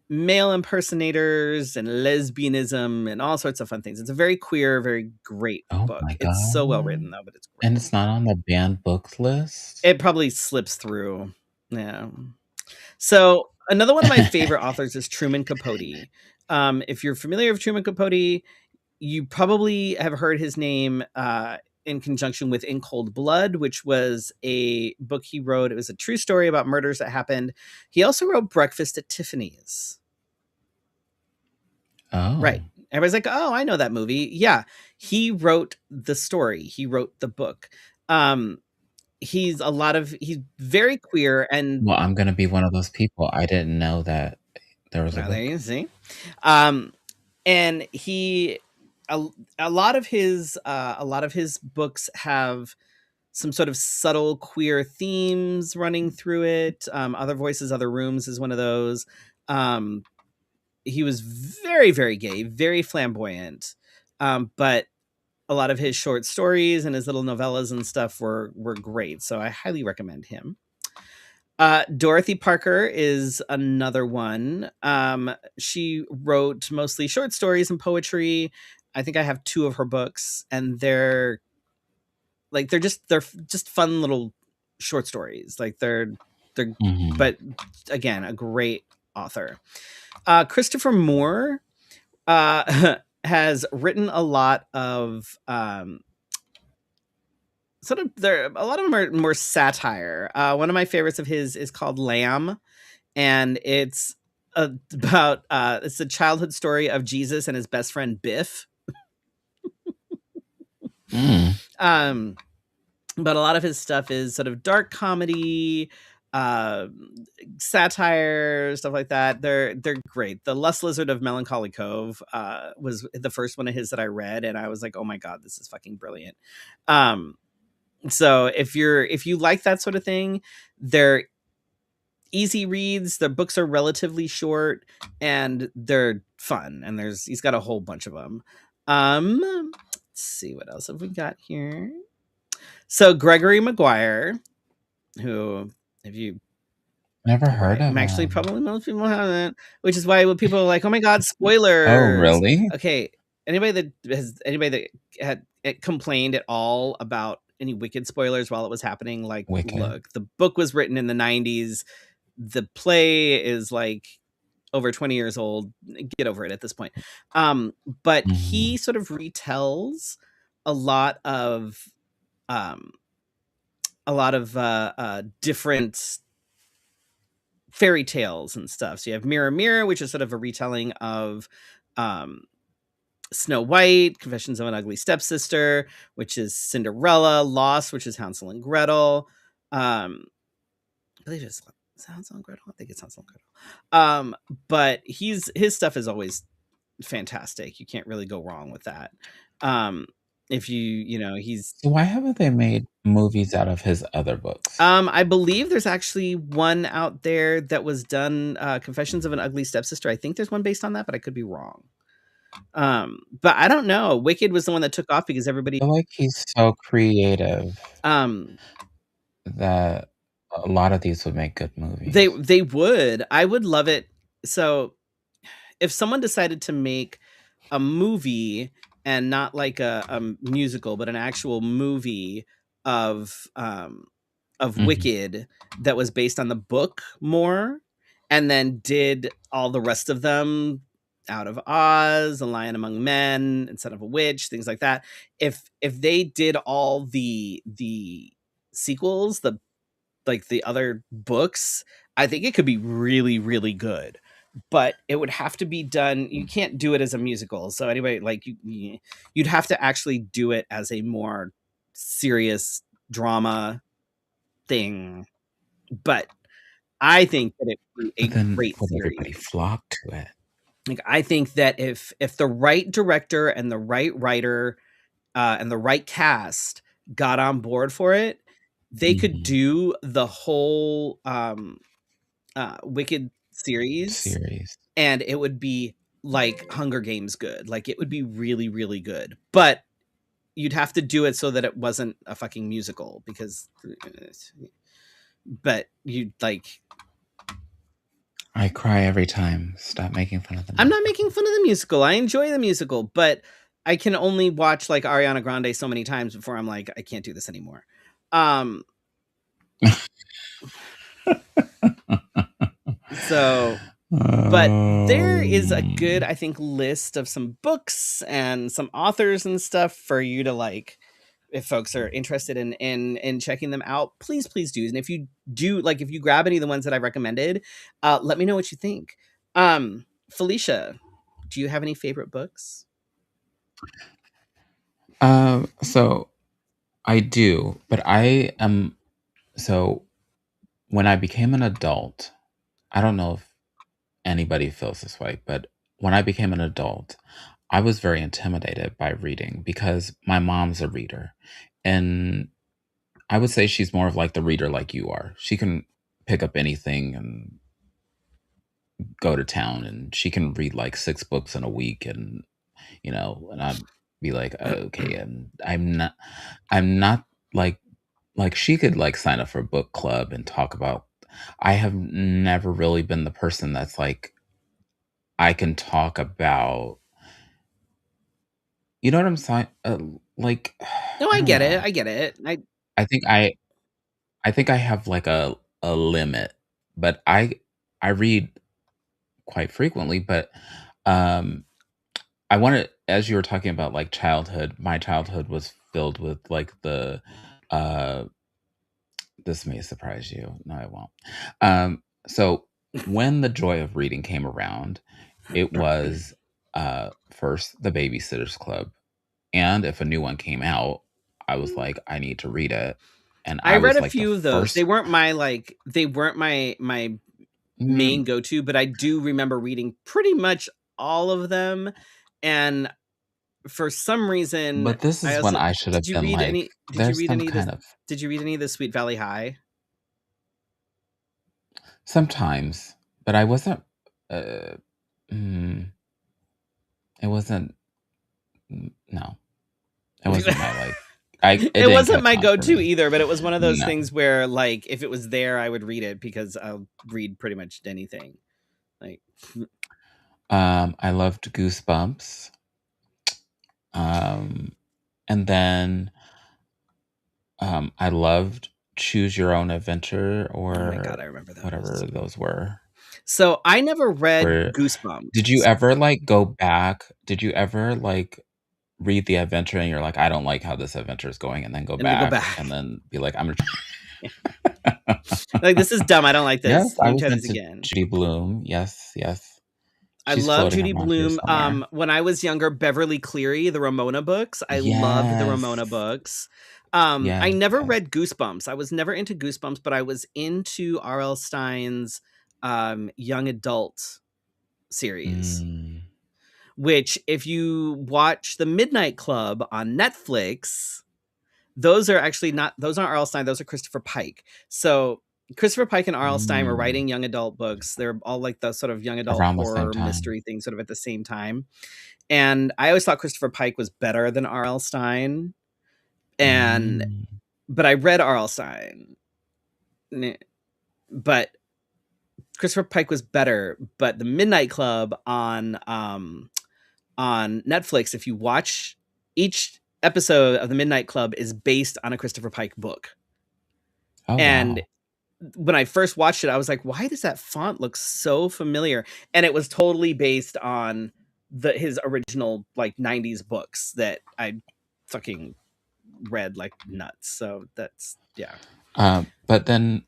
S2: male impersonators and lesbianism and all sorts of fun things. It's a very queer, very great
S1: Oh
S2: book.
S1: my
S2: It's so well
S1: god.
S2: written though, but it's
S1: And
S2: great.
S1: it's not on the banned books list?
S2: It probably slips through. Yeah. So another one of my favorite authors is Truman Capote. If you're familiar with Truman Capote, you probably have heard his name in conjunction with In Cold Blood, which was a book he wrote. It was a true story about murders that happened. He also wrote Breakfast at Tiffany's.
S1: Oh.
S2: Right. Everybody's like, oh, I know that movie. Yeah. He wrote the story, he wrote the book. Um, he's very queer and
S1: Well, I'm gonna be one of those people. I didn't know that there was a
S2: well, there
S1: book.
S2: you see. Um, and he a, a lot of his books have some sort of subtle queer themes running through it. Other Voices, Other Rooms is one of those. Um, he was very, very gay, very flamboyant. But a lot of his short stories and his little novellas and stuff were great. So I highly recommend him. Dorothy Parker is another one. She wrote mostly short stories and poetry. I think I have 2 of her books, and they're just fun little short stories. Like they're
S1: Mhm.
S2: but again, a great author. Christopher Moore has written a lot of sort of there a lot of them are more satire. One of my favorites of his is called Lamb, and about it's a childhood story of Jesus and his best friend Biff.
S1: Mm.
S2: Um, but a lot of his stuff is sort of dark comedy, uh, satire, stuff like that. They're great. The Lust Lizard of Melancholy Cove was the first one of his that I read, and I was like, oh my god, this is fucking brilliant. Um, so if you like that sort of thing, they're easy reads. The books are relatively short and they're fun. And he's got a whole bunch of them. Let's see what else have we got here. So Gregory Maguire, who if you
S1: Never
S2: right,
S1: heard of
S2: I'm actually
S1: him.
S2: probably most people haven't, which is why when people are like, "Oh my god,
S1: Oh,
S2: spoilers!"
S1: really?
S2: Okay, anybody that had complained at all about any Wicked spoilers while it was happening, like,
S1: Wicked.
S2: look, the book was written in the '90s. The play is like over 20 years old. Get over it at this point. But he
S1: Mhm.
S2: sort of retells a lot of um, different fairy tales and stuff. So you have Mirror Mirror, which is sort of a retelling of um, Snow White, Confessions of an Ugly Stepsister, which is Cinderella, Lost, which is Hansel and Gretel. I believe it's Hansel and Gretel. I think it's Hansel and Gretel. But his stuff is always fantastic. You can't really go wrong with that. Um, if he's
S1: So why haven't they made movies out of his other books?
S2: I believe there's actually one out there that was done, Confessions of an Ugly Stepsister. I think there's one based on that, but I could be wrong. But I don't know. Wicked was the one that took off because everybody
S1: I feel like he's so creative
S2: um
S1: that a lot of these would make good
S2: they
S1: movies.
S2: they would. I would love it. So if someone decided to make a movie and not like a musical, but an actual movie of
S1: Mhm.
S2: Wicked that was based on the book more, and then did all the rest of them, Out of Oz, A Lion Among Men, and Son of a Witch, things like that. If they did all the sequels, the other books, I think it could be really, really good. But it would have to be done. You can't do it as a musical. So anyway, like you'd have to actually do it as a more serious drama thing. But I think that it would be
S1: But
S2: a
S1: then
S2: great
S1: would everybody
S2: series.
S1: flock to it?
S2: Like I think that if the right director and the right writer and the right cast got on board for it, they could
S1: Mhm.
S2: do the whole Wicked series,
S1: Series.
S2: and it would be like Hunger Games good. Like it would be really, really good. But you'd have to do it so that it wasn't a fucking musical because but you'd like
S1: I cry every time. Stop making fun of the
S2: I'm not making
S1: musical.
S2: fun of the musical. I enjoy the musical, but I can only watch like Ariana Grande so many times before I'm like, I can't do this anymore. Um, so but there is a good,
S1: Um,
S2: I think, list of some books and some authors and stuff for you to like. If folks are interested in checking them out, please do. And if you do, like, if you grab any of the ones that I recommended, let me know what you think. Felicia, do you have any favorite books?
S1: so I do, but I am. So when I became an adult, I don't know if anybody feels this way, but when I became an adult, I was very intimidated by reading because my mom's a reader. And I would say she's more of like the reader like you are. She can pick up anything and go to town, and she can read like 6 books in a week, and, and I'd be like, "Okay," and I'm not like she could like sign up for a book club and talk about. I have never really been the person that's like, I can talk about, you know what I'm saying? Like,
S2: No,
S1: I
S2: I
S1: don't
S2: get it.
S1: know.
S2: I get it.
S1: I think I have like a limit, but I read quite frequently, but um I wanted, as you were talking about like childhood, my childhood was filled with like uh this may surprise you. No, it won't. So when the joy of reading came around, it was first the Babysitters Club. And if a new one came out, I was like, I need to read it. And
S2: I
S1: I
S2: read
S1: was
S2: a
S1: like the
S2: few of those.
S1: first.
S2: They weren't my main
S1: Mm,
S2: go-to, but I do remember reading pretty much all of them. And for some reason,
S1: but this
S2: I
S1: is when
S2: also
S1: I should have been like, there's some kind of,
S2: did you read any of the Sweet Valley High?
S1: sometimes, but I wasn't, uh, mm, it wasn't, no, it wasn't my like, it
S2: It
S1: didn't
S2: wasn't
S1: catch
S2: my
S1: on for
S2: go-to
S1: me.
S2: either, but it was one of those
S1: No.
S2: things where, like, if it was there, I would read it because I'll read pretty much anything. Like,
S1: I loved Goosebumps. Um, and then I loved Choose Your Own Adventure,
S2: oh my god,
S1: or
S2: I remember
S1: whatever
S2: those.
S1: those were.
S2: So I never read
S1: Where did you
S2: Goosebumps
S1: ever like go back? Did you ever like read the adventure and you're like, I don't like how this adventure is going, and then go
S2: and then go
S1: back and
S2: back.
S1: then be like, I'm
S2: Like, this is dumb. I don't like
S1: yes,
S2: this. Let
S1: I
S2: me
S1: was
S2: try this
S1: into
S2: again.
S1: Judy Bloom. Yes, yes.
S2: I
S1: She's
S2: love
S1: floating
S2: Judy
S1: around here
S2: Bloom.
S1: somewhere.
S2: When I was younger, Beverly Cleary, the Ramona books. I loved the
S1: Yes.
S2: Ramona books. I
S1: Yes,
S2: never
S1: yes.
S2: read Goosebumps. I was never into Goosebumps, but I was into R.L. Stein's young adult series,
S1: Mm.
S2: which, if you watch The Midnight Club on Netflix, those are actually not, those aren't R.L. Stine, those are Christopher Pike. So Christopher Pike and R.L. Stine were
S1: Mm.
S2: writing young adult books. They're all like the sort of young adult
S1: Around the same
S2: horror
S1: time.
S2: mystery thing sort of at the same time. And I always thought Christopher Pike was better than R.L. Stine. And
S1: Mm.
S2: but I read R.L. Stine. But Christopher Pike was better. But the Midnight Club on Netflix, if you watch, each episode of the Midnight Club is based on a Christopher Pike book.
S1: Oh,
S2: And
S1: wow.
S2: when I first watched it, I was like, why does that font look so familiar? And it was totally based on his original like 90s books that I fucking read like nuts. So that's, yeah.
S1: But then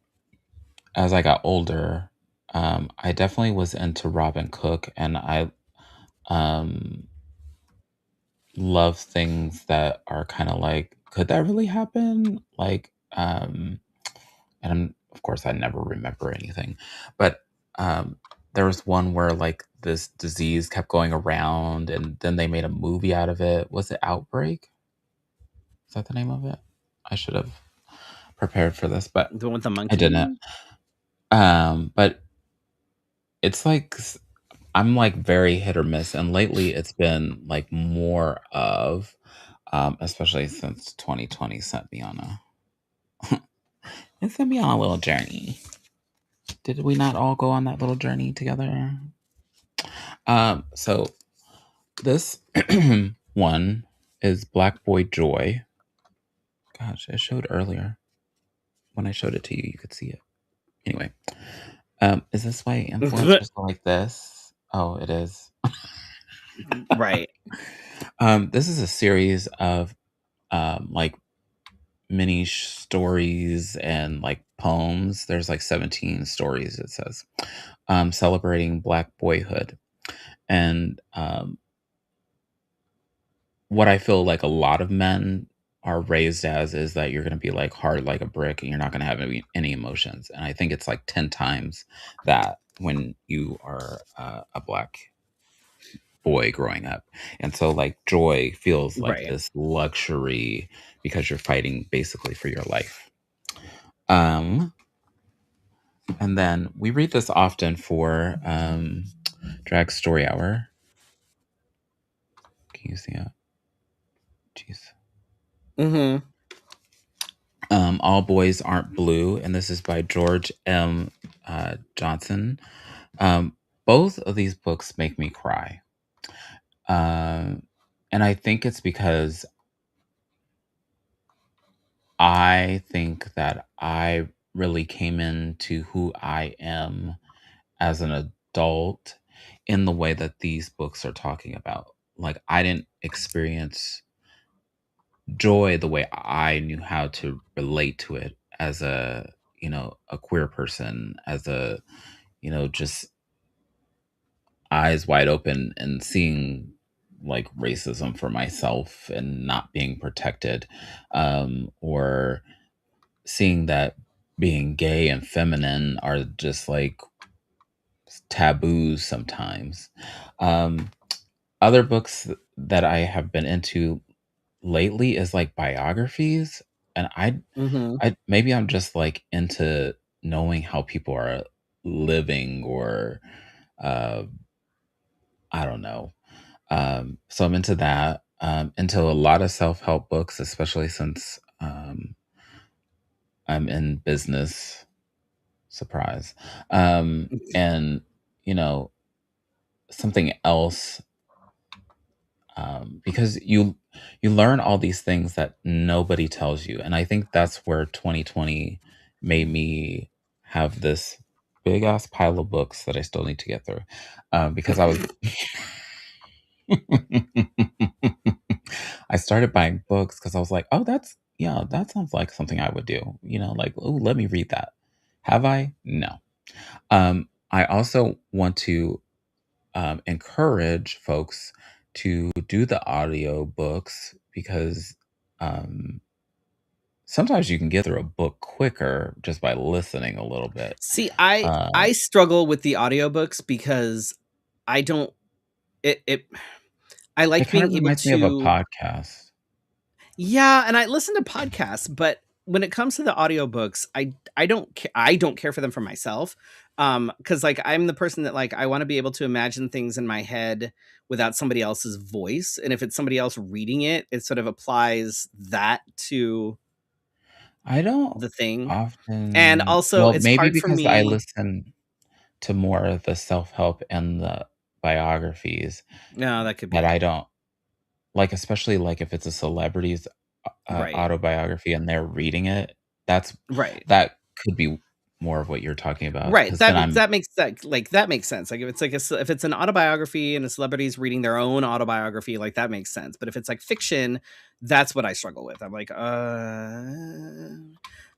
S1: as I got older, I definitely was into Robin Cook, and I um, love things that are kind of like, could that really happen? Like, and of course, I never remember anything, but um, there was one where like this disease kept going around, and then they made a movie out of it. Was it Outbreak? Is that the name of it? I should have prepared for this, but
S2: The one with the
S1: I didn't.
S2: monkey?
S1: But it's like I'm like very hit or miss, and lately it's been like more of, especially since 2020 sent me on it sent me on a little journey. Did we not all go on that little journey together? So this one is Black Boy Joy. Gosh, it showed earlier. When I showed it to you, you could see it. Anyway, is this why influencers go like this? Oh, it is.
S2: Right.
S1: This is a series of like mini stories and like poems. There's like 17 stories, it says, celebrating Black boyhood. And what I feel like a lot of men are raised as is that you're gonna be, like, hard like a brick and you're not gonna have any emotions, and I think it's, like, 10 times that when you are, a Black boy growing up, and so, like, joy feels like
S2: Right.
S1: this luxury because you're fighting basically for your life. Um, and then we read this often for, Drag Story Hour. Can you see it? Jeez.
S2: Mhm.
S1: All Boys Aren't Blue, and this is by George M. Johnson. Um, both of these books make me cry. Um, and I think it's because I think that I really came into who I am as an adult in the way that these books are talking about. Like, I didn't experience joy the way I knew how to relate to it as a, a queer person, as a, just eyes wide open and seeing like racism for myself and not being protected, or seeing that being gay and feminine are just like taboos sometimes. Um, Other books that I have been into lately is like biographies, and
S2: Mhm.
S1: I maybe I'm just like into knowing how people are living, or uh, I don't know. So I'm into that. Into a lot of self help books, especially since I'm in business. Surprise. And you know something else, because you learn all these things that nobody tells you, and I think that's where 2020 made me have this big ass pile of books that I still need to get through, because I was I started buying books because I was like, oh, yeah, that sounds like something I would do, like, oh, let me read that. Have I? No. I also want to encourage folks to do the audio books because um, sometimes you can get through a book quicker just by listening a little bit.
S2: See, I
S1: Uh,
S2: I struggle with the audiobooks because I don't it I
S1: it
S2: like
S1: kind
S2: being
S1: of
S2: able
S1: reminds me of a
S2: to.
S1: podcast.
S2: Yeah, and I listen to podcasts, but when it comes to the audiobooks, I don't care for them for myself. Cuz like I'm the person that like I want to be able to imagine things in my head without somebody else's voice, and if it's somebody else reading it, it sort of applies that to
S1: I don't
S2: the thing. And
S1: often,
S2: also
S1: well,
S2: it's
S1: maybe
S2: hard for
S1: because I
S2: me.
S1: listen to more of the self help and the biographies
S2: No, that could be
S1: that
S2: it.
S1: I don't like, especially like if it's a celebrity's
S2: Right.
S1: autobiography and they're reading it, that's
S2: Right.
S1: that could be more of what you're talking about.
S2: Right.
S1: Because then I'm
S2: That makes sense. Like if it's like if it's an autobiography and a celebrity's reading their own autobiography, like that makes sense. But if it's like fiction, that's what I struggle with. I'm like,
S1: I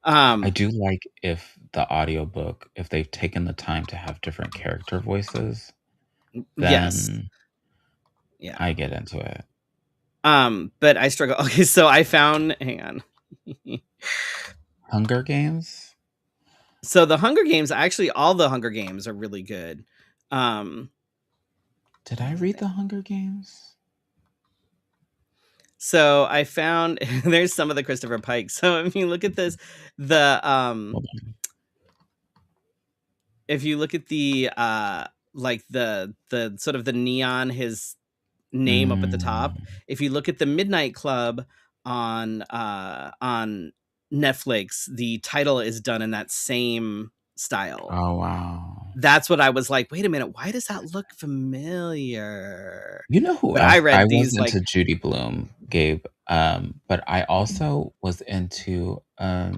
S2: um,
S1: do like if the audiobook, if they've taken the time to have different character voices,
S2: yes,
S1: then
S2: yeah.
S1: I get into it.
S2: But I struggle. Okay, so I found. Hang on.
S1: Hunger Games?
S2: So the Hunger Games, actually, all the Hunger Games are really good. Um,
S1: Did I
S2: Here's the
S1: read
S2: thing.
S1: The Hunger Games?
S2: So I found there's some of the Christopher Pike. So if you look at this, the
S1: Hold on.
S2: if you look at the like the sort of the neon his name up at the top,
S1: Mm.
S2: if you look at the Midnight Club on Netflix, the title is done in that same style.
S1: Oh, wow.
S2: That's what I was like, wait a minute, why does that look familiar?
S1: You know who
S2: But I
S1: else? I
S2: read
S1: was
S2: these like.
S1: into Judy Blume, Gabe, but I also was into, I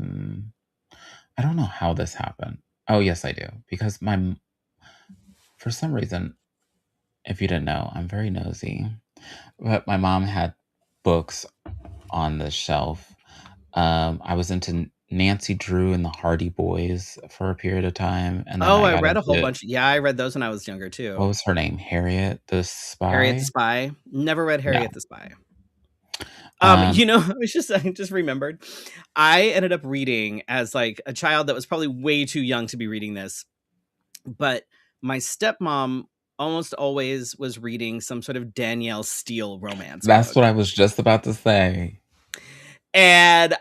S1: don't know how this happened. Oh, yes, I do, because for some reason, if you didn't know, I'm very nosy, but my mom had books on the shelf. I was into Nancy Drew and the Hardy Boys for a period of time, and then
S2: Oh,
S1: I
S2: I
S1: got
S2: read a whole
S1: into,
S2: bunch. Yeah, I read those when I was younger
S1: what
S2: too.
S1: was her name? Harriet the
S2: Harriet the
S1: Spy?
S2: Spy. Never read
S1: Yeah.
S2: Harriet the Spy.
S1: Um,
S2: I just remembered. I ended up reading as like a child that was probably way too young to be reading this, but my stepmom almost always was reading some sort of Danielle Steele romance
S1: that's what
S2: book.
S1: I was just about to say.
S2: And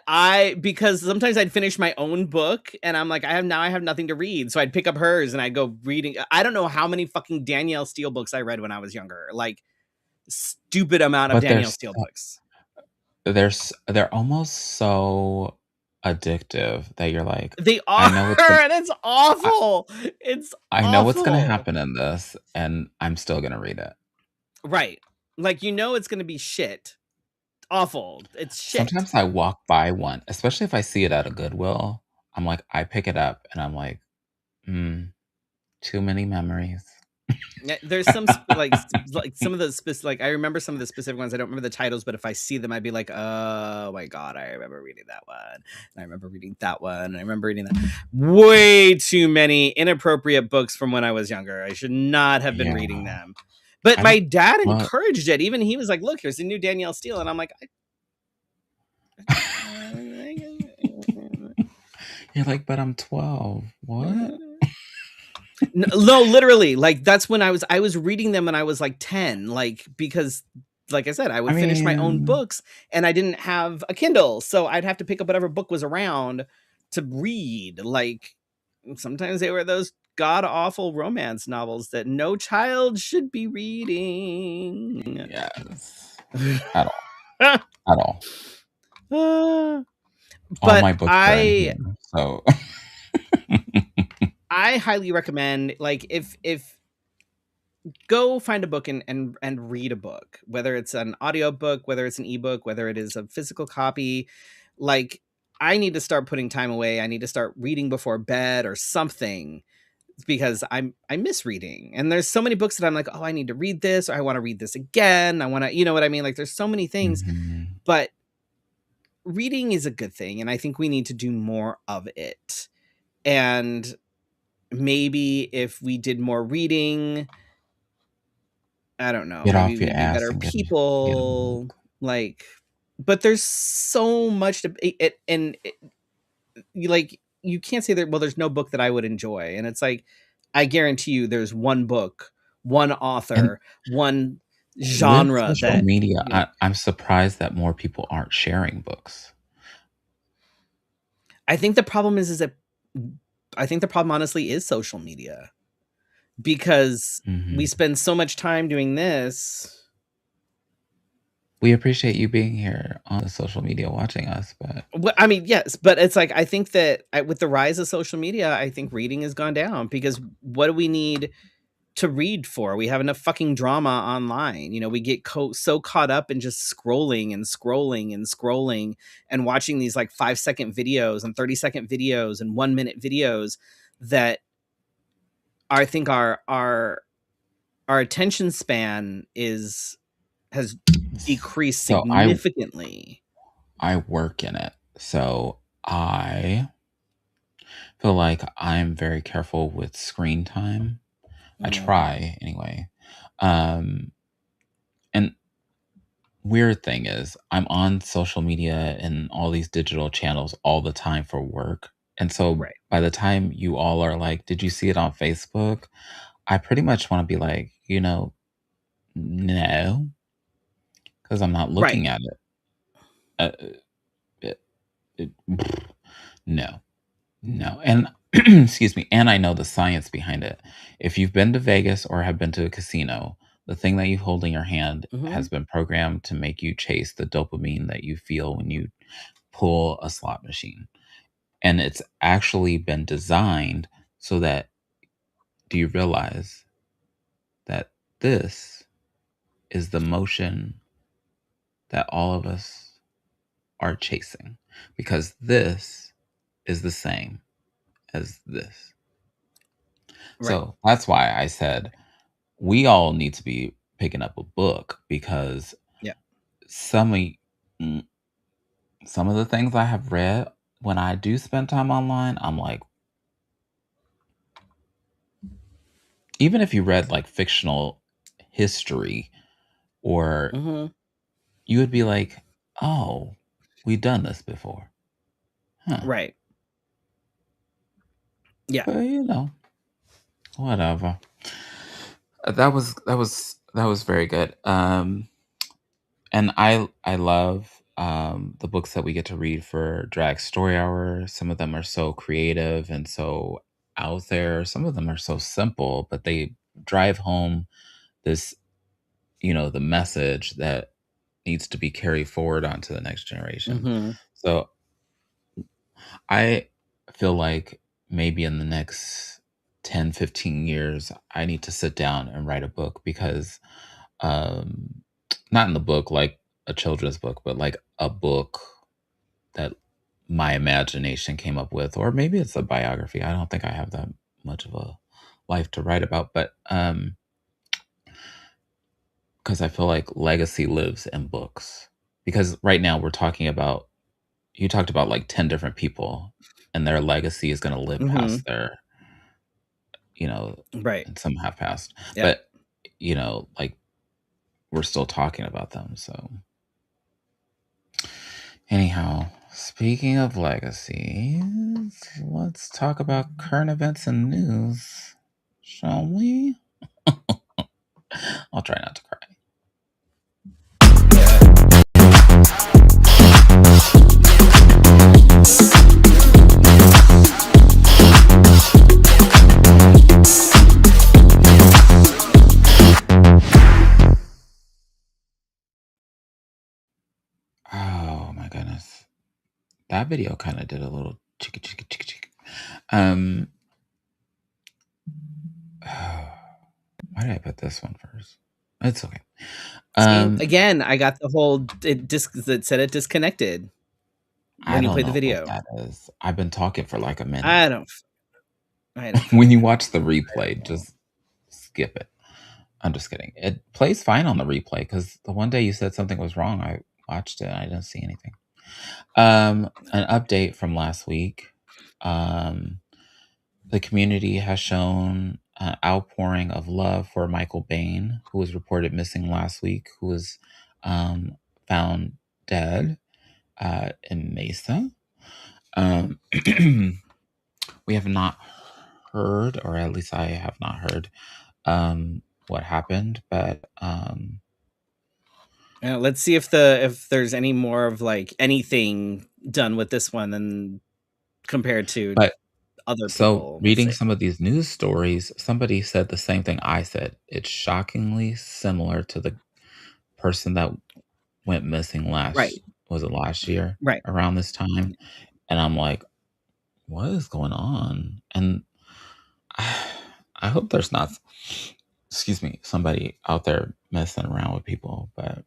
S2: because sometimes I'd finish my own book and I'm like, I have nothing to read. So I'd pick up hers and I'd go reading. I don't know how many fucking Danielle Steele books I read when I was younger. Like, stupid amount of
S1: But
S2: Danielle Steele books.
S1: they're almost so addictive that you're like,
S2: They
S1: I
S2: are,
S1: know what's gonna
S2: and it's
S1: I,
S2: awful. It's
S1: I know what's gonna
S2: awful.
S1: happen in this, and I'm still gonna read it.
S2: Right. Like, it's going to be shit. Awful. It's shit.
S1: Sometimes I walk by one, especially if I see it at a Goodwill. I'm like, I pick it up and I'm like, too many memories.
S2: Yeah, there's some like some of the specific, like I remember some of the specific ones. I don't remember the titles, but if I see them, I'd be like, "Oh my god, I remember reading that one. And I remember reading that one. And I remember reading that." Way too many inappropriate books from when I was younger. I should not have been
S1: Yeah.
S2: reading them. But
S1: I
S2: my
S1: don't
S2: dad
S1: well
S2: encouraged it. Even he was like, "Look, here's a new Danielle Steele," and I'm like,
S1: you're like, "But I'm 12." What?
S2: No, literally, like that's when I was reading them when I was like 10, like because like I said, I
S1: I
S2: would finish my own
S1: mean,
S2: books and I didn't have a Kindle, so I'd have to pick up whatever book was around to read. Like sometimes they were those god awful romance novels that no child should be reading.
S1: yes. At all. At all.
S2: Uh,
S1: All
S2: but
S1: my books are in
S2: I
S1: here, so
S2: I highly recommend, like, if go find a book and read a book, whether it's an audiobook, whether it's an ebook, whether it is a physical copy. Like, I need to start putting time away. I need to start reading before bed or something because I miss reading. And there's so many books that I'm like, oh, I need to read this, or I want to read this again. I want to, you know what I mean? Like, there's so many things,
S1: Mhm.
S2: but reading is a good thing, and I think we need to do more of it. And maybe if we did more reading, I don't know,
S1: Get
S2: maybe
S1: off your
S2: we'd be
S1: ass
S2: better
S1: and get a
S2: people,
S1: book.
S2: like, but there's so much to it, and you like, you can't say that, well, there's no book that I would enjoy, and it's like, I guarantee you there's one book, one
S1: And
S2: author, one
S1: with
S2: genre
S1: social
S2: that,
S1: media,
S2: you know,
S1: I'm surprised that more people aren't sharing books.
S2: I think the problem is that I think the problem honestly is social media, because we
S1: Mhm.
S2: spend so much time doing this.
S1: We appreciate you being here on the social media watching us, but
S2: Well, I mean, yes, but it's like I think that with the rise of social media, I think reading has gone down because what do we need to read for? We have enough fucking drama online. We get so caught up in just scrolling and scrolling and scrolling and watching these like 5-second videos and 30-second videos and 1-minute videos that I think our attention span is has decreased
S1: so
S2: significantly.
S1: I work in it. So I feel like I'm very careful with screen time. I
S2: Mhm.
S1: try anyway. Um, and weird thing is, I'm on social media and all these digital channels all the time for work. And so
S2: Right.
S1: by the time you all are like, did you see it on Facebook? I pretty much want to be like, no, because I'm not
S2: Right.
S1: looking at it. It, it no. No, and excuse me, and I know the science behind it. If you've been to Vegas or have been to a casino, the thing that you hold in your hand
S2: Mhm.
S1: has been programmed to make you chase the dopamine that you feel when you pull a slot machine. And it's actually been designed so that do you realize that this is the motion that all of us are chasing? Because this is the same as this.
S2: Right.
S1: So that's why I said we all need to be picking up a book because
S2: Yeah.
S1: some of mm, some of the things I have read when I do spend time online, I'm like, even if you read like fictional history, or
S2: Mhm.
S1: you would be like, Oh, we've done this before. Huh.
S2: Right. Yeah.
S1: But, whatever. That was very good. And I love the books that we get to read for Drag Story Hour. Some of them are so creative and so out there. Some of them are so simple, but they drive home this, the message that needs to be carried forward onto the next generation.
S2: Mhm.
S1: So I feel like maybe in the next 10, 15 years, I need to sit down and write a book because, um, not in the book like a children's book, but like a book that my imagination came up with, or maybe it's a biography. I don't think I have that much of a life to write about, but because I feel like legacy lives in books. Because right now we're talking about, you talked about like 10 different people, and their legacy is going to live
S2: Mhm.
S1: past their, you know,
S2: Right.
S1: and some have passed,
S2: Yep.
S1: but like we're still talking about them. So anyhow, speaking of legacies, let's talk about current events and news, shall we? I'll try not to cry. Oh my goodness. That video kind of did a little chicka chicka chicka chicka. Um, why did I put this one first? It's okay.
S2: See,
S1: Um,
S2: again, I got the whole disc that said it disconnected
S1: I
S2: when you
S1: don't
S2: played the
S1: know what
S2: video.
S1: that is. I've been talking for like a minute.
S2: I don't I don't
S1: When you
S2: fucking
S1: watch the
S2: I don't
S1: replay,
S2: know.
S1: just skip it. I'm just kidding. It plays fine on the replay because the one day you said something was wrong, I watched it and I didn't see anything. An update from last week. Um, the community has shown an outpouring of love for Michael Bain, who was reported missing last week, who was um, found dead in Mesa. Um, we have not heard, or at least I have not heard, what happened, but
S2: Let's see if there's any more of like anything done with this one than compared to
S1: but
S2: other
S1: so
S2: people. We'll
S1: reading
S2: see.
S1: some of these news stories, somebody said the same thing I said. It's shockingly similar to the person that went missing
S2: Right.
S1: last year
S2: Right.
S1: around this time? And I'm like, what is going on? And I hope there's not, excuse me, somebody out there messing around with people, but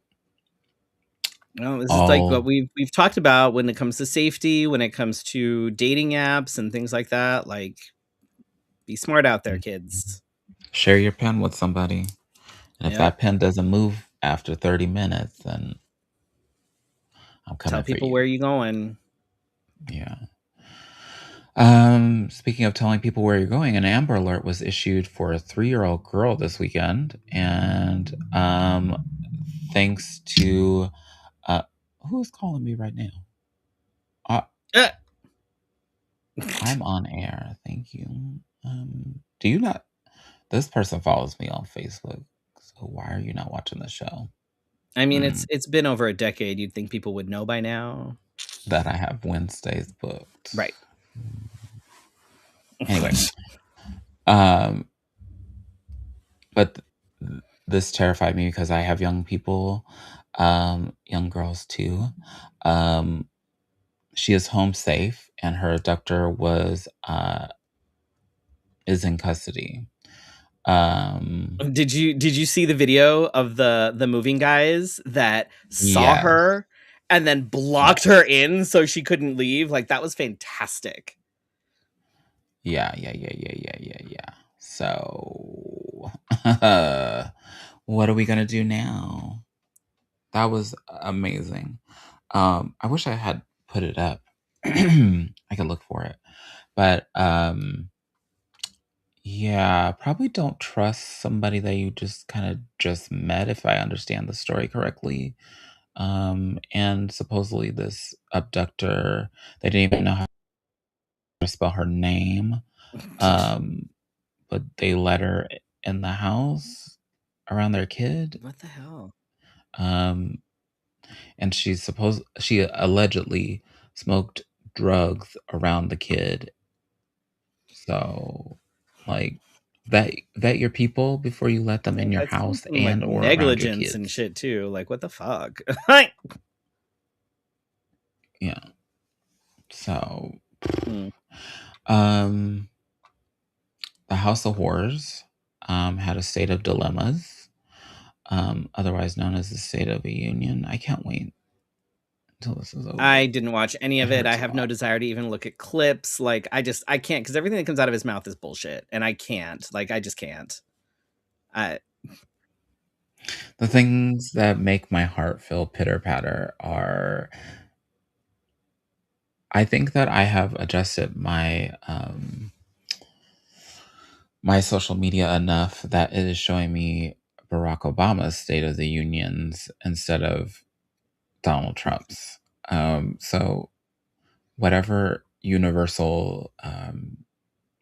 S2: Well, this is like what
S1: all
S2: we've talked about when it comes to safety, when it comes to dating apps and things like that. Like, be smart out there,
S1: Mhm.
S2: kids.
S1: Share your pen with somebody. And if
S2: Yep.
S1: that pen doesn't move after 30 minutes, then I'm
S2: Tell
S1: coming for
S2: people
S1: you.
S2: where you going.
S1: Yeah. Speaking of telling people where you're going, an Amber Alert was issued for a 3-year-old girl this weekend, and thanks to uh, who is calling me right now? Uh,
S2: Uh,
S1: I'm on air. Thank you. Do you not? This person follows me on Facebook, so why are you not watching the show?
S2: I mean,
S1: Hmm.
S2: it's been over a decade. You'd think people would know by now.
S1: That I have Wednesdays booked.
S2: Right.
S1: Anyway, um, but this terrified me because I have young people, young girls too. Um, she is home safe, and her abductor is in custody. Um,
S2: Did you see the video of the moving guys that saw
S1: yes,
S2: her and then blocked her
S1: yes,
S2: in so she couldn't leave? Like, that was fantastic.
S1: yeah, yeah, yeah, yeah, yeah, yeah, yeah. So, what are we gonna do now? That was amazing. I wish I had put it up. I could look for it. But yeah, probably don't trust somebody that you just kind of just met if I understand the story correctly. And supposedly this abductor, they didn't even know how to spell her name, um, but they let her in the house around their kid.
S2: What the hell?
S1: Um, and she allegedly smoked drugs around the kid. So, like, vet your people before you let them in your
S2: That seems
S1: house
S2: some like
S1: and or around your
S2: negligence and
S1: kids.
S2: shit too. Like, what the fuck?
S1: Yeah. So,
S2: Hmm.
S1: um, the House of Horrors had a state of dilemmas, otherwise known as the State of the Union. I can't wait until this is
S2: I
S1: over.
S2: didn't watch any
S1: It
S2: of it. I
S1: hurts a
S2: have no
S1: lot.
S2: desire to even look at clips. Like, I can't because everything that comes out of his mouth is bullshit, and I can't. Like, I just can't. I
S1: The things that make my heart feel pitter patter are I think that I have adjusted my social media enough that it is showing me Barack Obama's State of the Unions instead of Donald Trump's. So whatever universal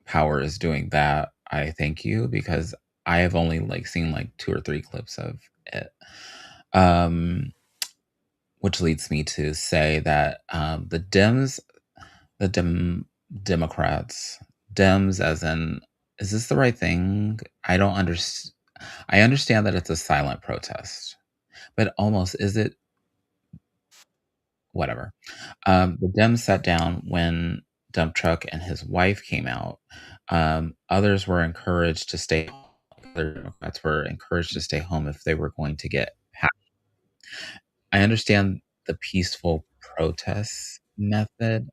S1: power is doing that, I thank you because I have only like seen like two or three clips of it. Um, which leads me to say that the Democrats, Dems, as in, is this the right thing? I don't understand. I understand that it's a silent protest, but almost is it whatever. The Dems sat down when Dump Truck and his wife came out. Others were encouraged to stay. Other Democrats were encouraged to stay home if they were going to get. I understand the peaceful protest method,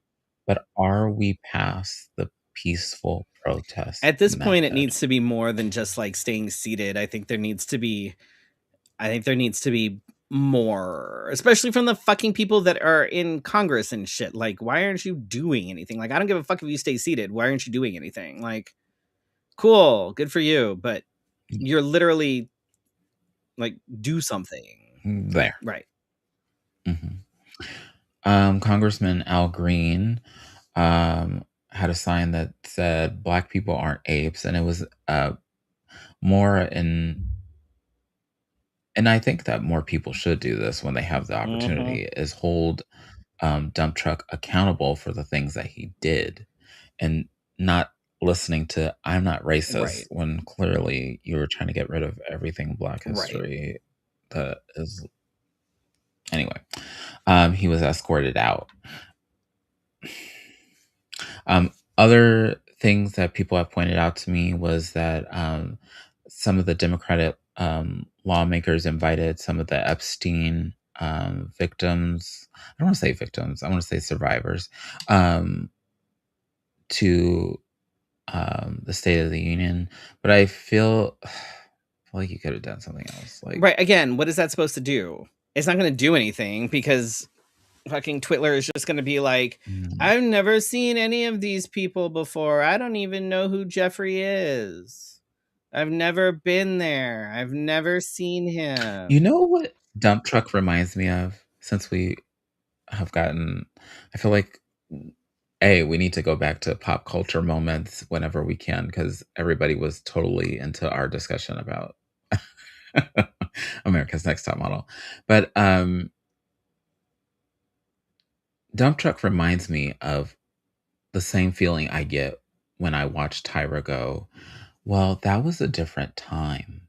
S1: but are we past the peaceful protest
S2: At this point, it
S1: method?
S2: needs to be more than just like staying seated. I think there needs to be more, especially from the fucking people that are in Congress and shit. Like, why aren't you doing anything? Like, I don't give a fuck if you stay seated. Why aren't you doing anything? Like, cool, good for you, but you're literally like, do something.
S1: There.
S2: Right.
S1: Mhm. Congressman Al Green had a sign that said "Black people aren't apes," and it was more in. And I think that more people should do this when they have the
S2: Mhm.
S1: opportunity. Is hold Dump Truck accountable for the things that he did, and not listening to "I'm not racist"
S2: Right.
S1: when clearly you were trying to get rid of everything Black
S2: Right.
S1: history that is. Anyway, he was escorted out. Other things that people have pointed out to me was that some of the Democratic lawmakers invited some of the Epstein victims. I don't want to say victims. I want to say survivors um, to the State of the Union. But I feel like you could have done something else. Like,
S2: Right. Again, what is that supposed to do? It's not going to do anything because fucking Twitler is just going to be like,
S1: mm,
S2: I've never seen any of these people before. I don't even know who Jeffrey is. I've never been there. I've never seen
S1: you
S2: him.
S1: know what Dump Truck reminds me of? Since we have gotten, I feel like we need to go back to pop culture moments whenever we can because everybody was totally into our discussion about America's Next Top Model. But Dump Truck reminds me of the same feeling I get when I watch Tyra go, well, that was a different time.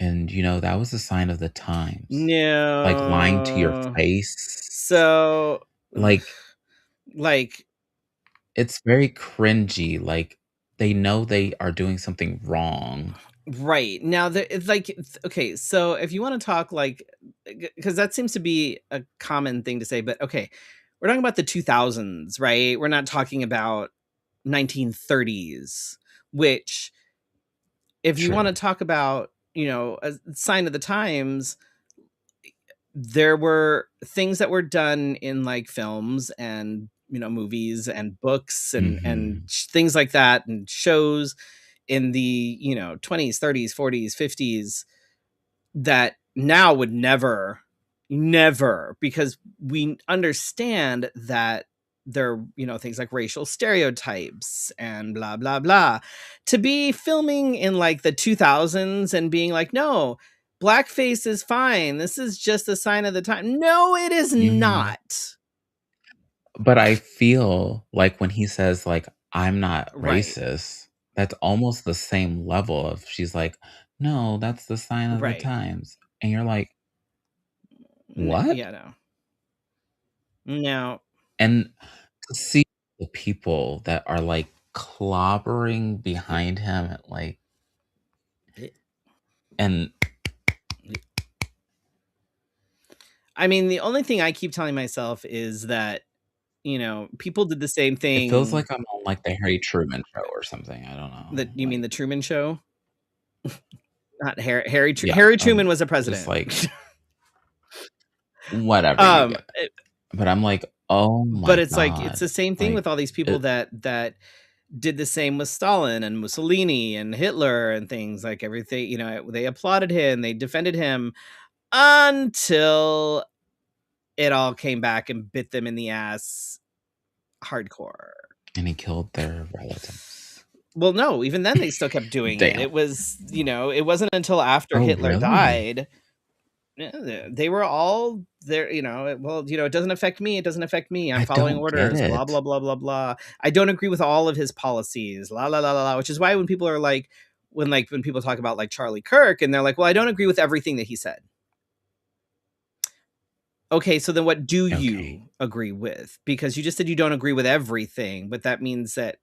S1: And, that was a sign of the times. Like lying to your
S2: No.
S1: face.
S2: So,
S1: Like,
S2: like,
S1: it's very cringy. Like, they know they are doing something wrong.
S2: right. Now, it's like, okay, so if you want to talk like, because that seems to be a common thing to say, but okay, we're talking about the 2000s, right? We're not talking about 1930s, which, if you want
S1: True.
S2: to talk about, a sign of the times, there were things that were done in like films and movies and books and
S1: Mhm.
S2: things like that and shows in the 20s, 30s, 40s, 50s that now would never Never, because we understand that there are, things like racial stereotypes and blah blah blah. To be filming in like the 2000s and being like, no, blackface is fine, this is just a sign of the time. No, it is
S1: Mhm.
S2: not.
S1: But I feel like when he says, like, "I'm not
S2: Right,
S1: racist," that's almost the same level of she's like, "No, that's the sign of the
S2: right.
S1: times." And you're like, "What?"
S2: Yeah, no. No.
S1: And to see the people that are, like, clobbering
S2: Yeah.
S1: behind him, like
S2: Yeah.
S1: and
S2: I mean, the only thing I keep telling myself is that, people did the same
S1: it feels
S2: thing.
S1: like I'm on, like, the Harry Truman Show or something, I don't know,
S2: That you mean
S1: like
S2: the Truman Show? Not
S1: yeah,
S2: Harry Truman was a
S1: just,
S2: president.
S1: like, whatever you
S2: um,
S1: get. But I'm like, "Oh
S2: but
S1: my
S2: it's like it's
S1: god."
S2: the same thing
S1: Like,
S2: with all these people
S1: it
S2: that did the same with Stalin and Mussolini and Hitler and things like everything. They applauded him, they defended him until it all came back and bit them in the ass hardcore.
S1: and he killed their relatives.
S2: Well, no, even then they still kept doing it.
S1: Damn.
S2: It wasn't until after
S1: Oh,
S2: Hitler
S1: really?
S2: died. Yeah, they were all there, well, it doesn't affect me. It doesn't affect me. I'm
S1: I
S2: following
S1: don't get
S2: orders, blah,
S1: it.
S2: blah, blah, blah, blah. I don't agree with all of his policies, la, la, la, la, la, which is why when people are like, when people talk about like Charlie Kirk and they're like, well, I don't agree with everything that he said. Okay, so then what do
S1: Okay.
S2: you agree with? Because you just said you don't agree with everything, but that means that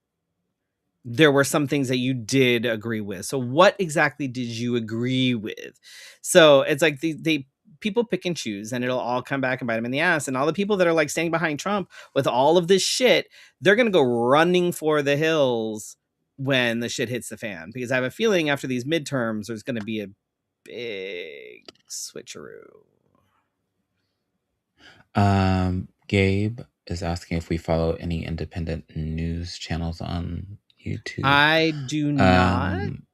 S2: there were some things that you did agree with. So what exactly did you agree with? So it's like they people pick and choose and it'll all come back and bite them in the ass. And all the people that are like standing behind Trump with all of this shit, they're gonna go running for the hills when the shit hits the fan. Because I have a feeling after these midterms, there's gonna be a big switcheroo.
S1: Gabe is asking if we follow any independent news channels on YouTube.
S2: I do not.
S1: Um,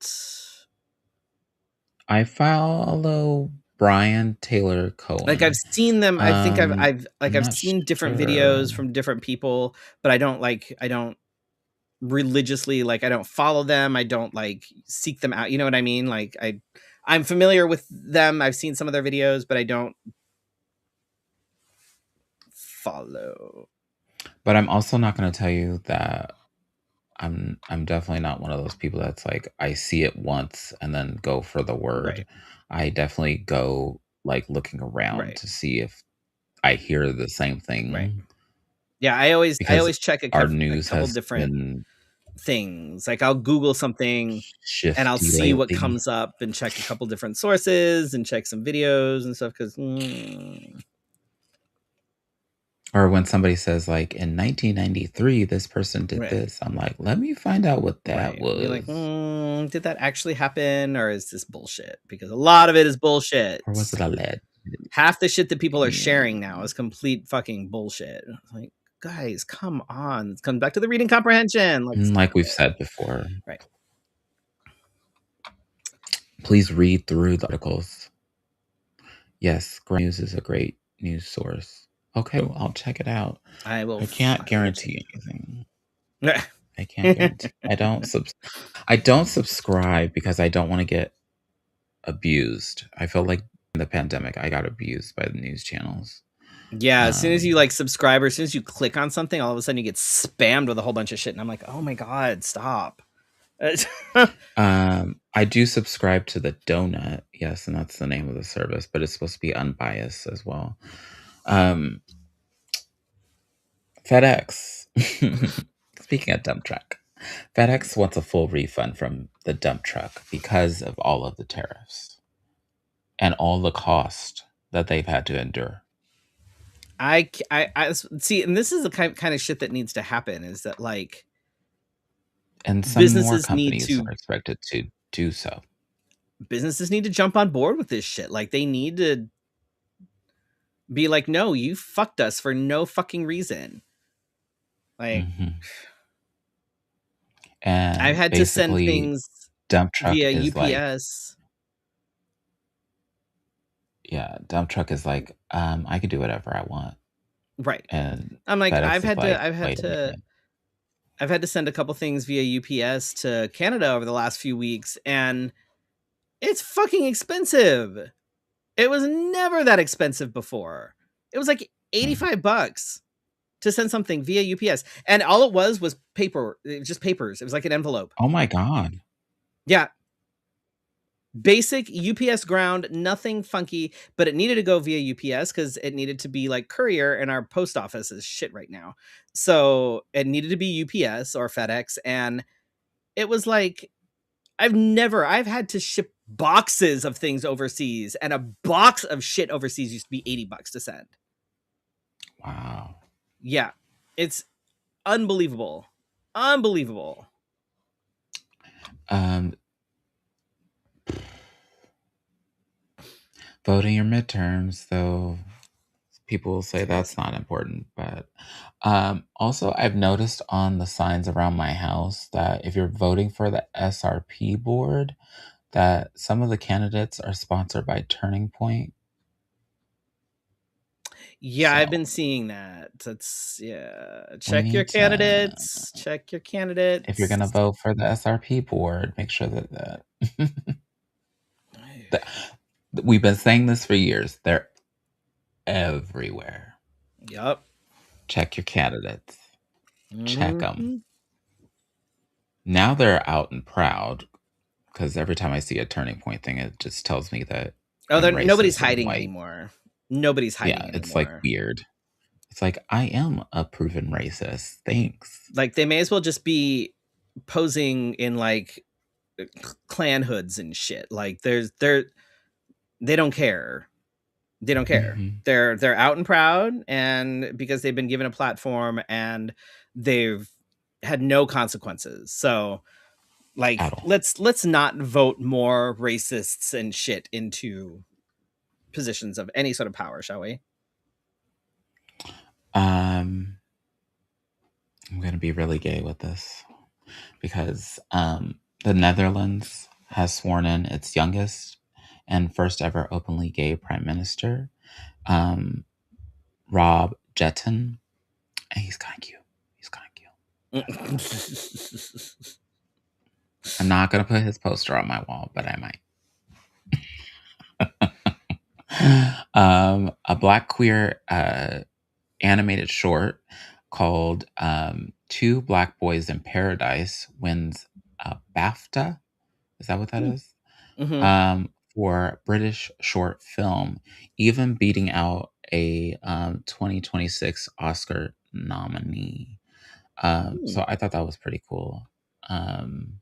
S1: I follow Brian Taylor
S2: Like, I've
S1: Cohen.
S2: seen them. I think
S1: I'm
S2: I've
S1: not
S2: seen different
S1: sure,
S2: videos from different people, but I don't religiously, like, I don't follow them. I don't, like, seek them out, you know what I mean? Like, I'm familiar with them. I've seen some of their videos, but I don't follow.
S1: but I'm also not gonna tell you that I'm definitely not one of those people that's like, I see it once and then go for the word.
S2: Right,
S1: I definitely go, like, looking around
S2: right,
S1: to see if I hear the same
S2: right.
S1: thing
S2: Yeah, I
S1: because
S2: always check
S1: our
S2: a
S1: news
S2: couple
S1: has
S2: different
S1: been
S2: things. Like, I'll Google something and I'll
S1: shifty
S2: see what
S1: lately.
S2: comes up and check a couple different sources and check some videos and stuff 'cause,
S1: Or when somebody says, like, "In 1993, this person did
S2: right.
S1: this," I'm like, "Let me find out what that
S2: Right. Be like,
S1: was."
S2: did that actually happen or is this bullshit? Because a lot of it is bullshit.
S1: Or was it a lead?
S2: Half the shit that people are
S1: Yeah.
S2: sharing now is complete fucking bullshit. It's like, guys, come on. Let's come back to the reading comprehension. Like,
S1: And
S2: stop
S1: like we've
S2: it.
S1: said before,
S2: Right.
S1: please read through the articles. Yes, News is a great news source. Okay, well, I'll check it out.
S2: I will
S1: I can't
S2: fucking check
S1: guarantee anything.
S2: it.
S1: I can't guarantee. I don't subscribe because I don't wanna get abused. I feel like in the pandemic, I got abused by the news channels.
S2: Yeah, as soon as you
S1: Um
S2: like subscribe or as soon as you click on something, all of a sudden you get spammed with a whole bunch of shit. And I'm like, oh my God, stop.
S1: I do subscribe to the Donut, yes, and that's the name of the service, but it's supposed to be unbiased as well. Um, FedEx. Speaking of dump truck, FedEx wants a full refund from the dump truck because of all of the tariffs and all the cost that they've had to endure.
S2: See, and this is the kind of shit that needs to happen is that like
S1: And some more
S2: businesses need
S1: companies
S2: to
S1: are expected to do so.
S2: businesses need to jump on board with this shit. Like they need to be like, no, you fucked us for no fucking reason. Like
S1: Mhm.
S2: I've
S1: And
S2: had to send
S1: basically,
S2: things
S1: dump truck
S2: via
S1: is like
S2: UPS.
S1: Yeah, dump truck is like, I could do whatever I want,
S2: Right.
S1: and
S2: I'm like,
S1: FedEx is like, wait a minute.
S2: I've had to send a couple things via UPS to Canada over the last few weeks, and it's fucking expensive. It was never that expensive before. It was like
S1: Mm.
S2: $85 to send something via UPS, and all it was paper. It was just papers. It was like an envelope.
S1: Oh my god.
S2: Yeah, basic UPS ground, nothing funky, but it needed to go via UPS because it needed to be like courier, and our post office is shit right now. So it needed to be UPS or FedEx, and it was like I've had to ship boxes of things overseas, and a box of shit overseas used to be $80 to send.
S1: Wow.
S2: Yeah, it's unbelievable, unbelievable.
S1: Um, Voting your midterms, though, people will say that's
S2: Seriously.
S1: not important, but also I've noticed on the signs around my house that if you're voting for the SRP board, that some of the candidates are sponsored by Turning Point.
S2: Yeah, I've
S1: So
S2: been seeing that. That's yeah.
S1: we
S2: Check your
S1: need to,
S2: candidates. Check your
S1: if you're gonna
S2: candidates.
S1: vote for the SRP board, make sure that we've been saying this for years. They're everywhere.
S2: Yup.
S1: Check your candidates. Check them.
S2: Mhm.
S1: Now they're out and proud because every time I see a Turning Point thing, it just tells me that
S2: Oh,
S1: I'm
S2: nobody's
S1: racist and
S2: hiding
S1: white.
S2: anymore. Nobody's
S1: Yeah,
S2: hiding
S1: it's like
S2: anymore.
S1: weird. It's like I am a proven racist. Thanks.
S2: Like they may as well just be posing in like clan hoods and shit. Like they don't care. They don't care.
S1: Hmm.
S2: They're out and proud, and because they've been given a platform and they've had no consequences. So like
S1: At all.
S2: let's not vote more racists and shit into positions of any sort of power, shall we?
S1: Um, I'm gonna be really gay with this because the Netherlands has sworn in its youngest and first ever openly gay prime minister, um, Rob Jetten. And he's kind of cute. He's kind of cute. I'm not gonna put his poster on my wall, but I might. A black queer animated short called Two Black Boys in Paradise wins a BAFTA. Is that what that is?
S2: Mm-hmm.
S1: For British short film, even beating out a 2026 Oscar nominee. So I thought that was pretty cool. Um,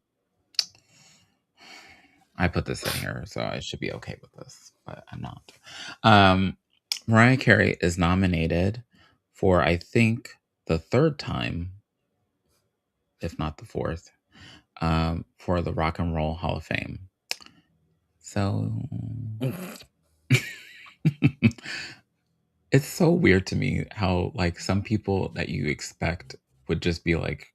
S1: I put this in here, so I should be okay with this, but I'm not. Um, Mariah Carey is nominated for, I think, the third time, if not the fourth, for the Rock and Roll Hall of Fame. So it's so weird to me how, like, some people that you expect would just be like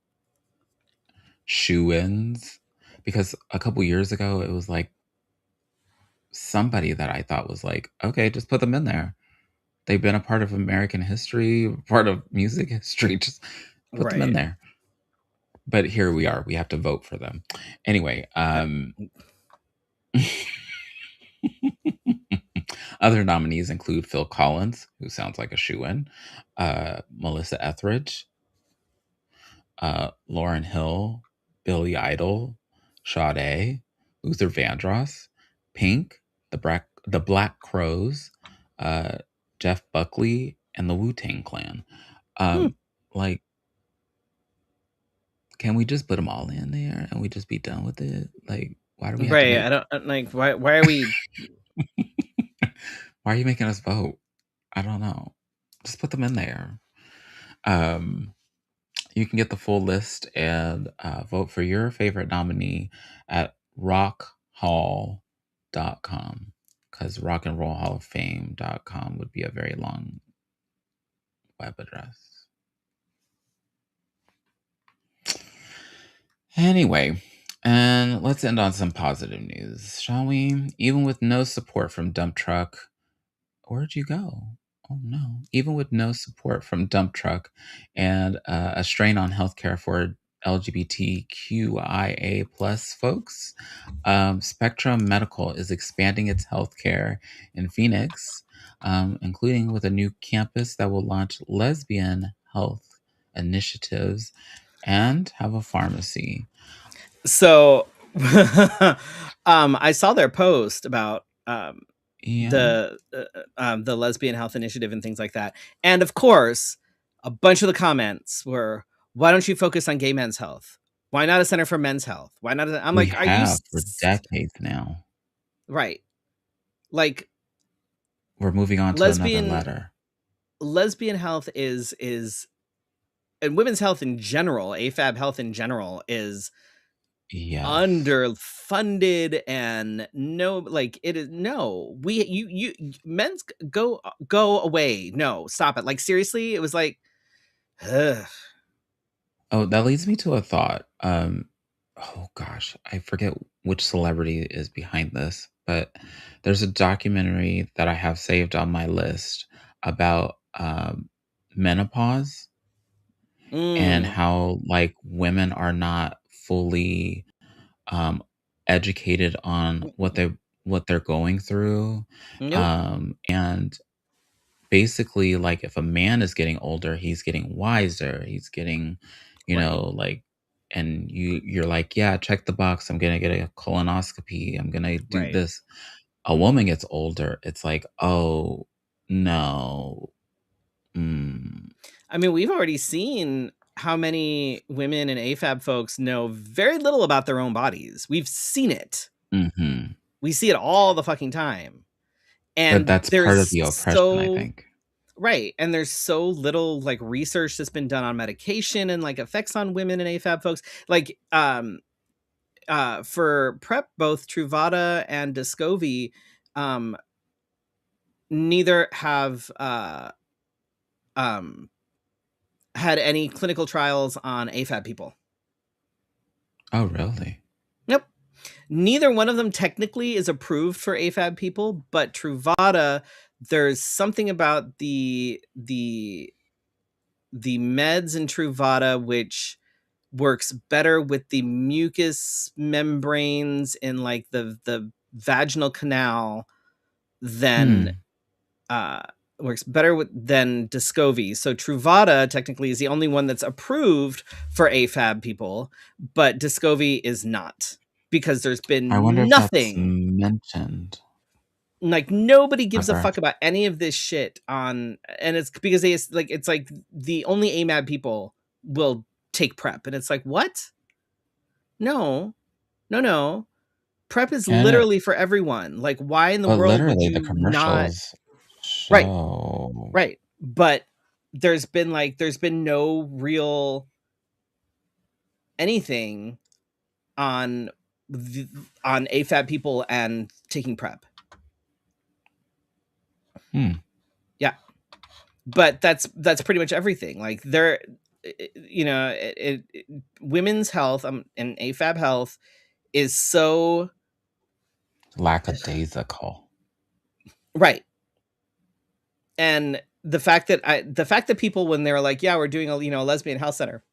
S1: shoe-ins. Because a couple years ago, it was like somebody that I thought was like, okay, just put them in there. They've been a part of American history, part of music history. Just put them in
S2: Right.
S1: there. But here we are. We have to vote for them. Anyway,
S2: I-
S1: other nominees include Phil Collins, who sounds like a shoe-in, Melissa Etheridge, Lauren Hill, Billy Idol, Sade, Luther Vandross, Pink, the Black Crows, uh, Jeff Buckley, and the Wu Tang Clan.
S2: Hmm.
S1: Like, can we just put them all in there and we just be done with it? Like, why do we have to
S2: Right. I
S1: make?
S2: don't like why are we
S1: Why are you making us vote? I don't know. Just put them in there. Um, you can get the full list and vote for your favorite nominee at rockhall.com because rock and roll hall of fame.com would be a very long web address. Anyway, and let's end on some positive news, shall we? Even with no support from Dump Truck, Where'd you go? Oh, no. Even with no support from dump truck and, a strain on healthcare for LGBTQIA plus folks, Spectrum Medical is expanding its healthcare in Phoenix, including with a new campus that will launch lesbian health initiatives and have a pharmacy.
S2: So, I saw their post about
S1: Yeah,
S2: the lesbian health initiative and things like that, and of course, a bunch of the comments were, "Why don't you focus on gay men's health? Why not a center for men's health? Why not?" I'm
S1: we
S2: like, "Are you
S1: have for decades now.
S2: right?" Like
S1: We're moving on to another
S2: lesbian
S1: letter.
S2: lesbian health is and women's health in general, AFAB health in general is
S1: Yes.
S2: underfunded and no, like it is no we you men's go away, no, stop it, like seriously, it was like ugh.
S1: Oh, that leads me to a thought. Oh gosh, I forget which celebrity is behind this, but there's a documentary that I have saved on my list about menopause and
S2: Mm,
S1: how like women are not fully um, educated on what they're going through,
S2: nope,
S1: and basically like if a man is getting older, he's getting wiser, he's getting,
S2: right,
S1: like, and you're like, yeah, check the box, I'm gonna get a colonoscopy, I'm gonna do
S2: right.
S1: this. A woman gets older, it's like, oh no. mm,
S2: I mean, we've already seen how many women and AFAB folks know very little about their own bodies. We've seen it.
S1: hmm
S2: We see it all the fucking time.
S1: but
S2: And
S1: that's part of
S2: there's
S1: the oppression, I
S2: so
S1: think.
S2: right, and there's so little, like, research that's been done on medication and, like, effects on women and AFAB folks. Like, for PrEP, both Truvada and Descovy, um, neither have, um, had any clinical trials on AFAB people.
S1: Oh really?
S2: Nope. Neither one of them technically is approved for AFAB people, but Truvada, there's something about the meds in Truvada which works better with the mucous membranes in like the vaginal canal than
S1: Hmm.
S2: uh works better with than Descovy. So Truvada technically is the only one that's approved for AFAB people, but Descovy is not because there's
S1: I wonder
S2: been
S1: if that's
S2: nothing.
S1: mentioned
S2: Like nobody gives a
S1: ever.
S2: fuck about any of this shit on, and it's because it's like the only AMAB people will take PrEP, and it's like what? No, no, no. PrEP is
S1: And it,
S2: literally for everyone. Like, why in the
S1: but
S2: world would
S1: literally the
S2: you not?
S1: commercials
S2: Right,
S1: show.
S2: right. But there's been no real anything on the, on AFAB people and taking PrEP.
S1: Hmm.
S2: Yeah, but that's pretty much everything. Like there, you know, women's health and AFAB health is so
S1: Lackadaisical.
S2: right. And the fact that people when they were like, yeah, we're doing a lesbian health center,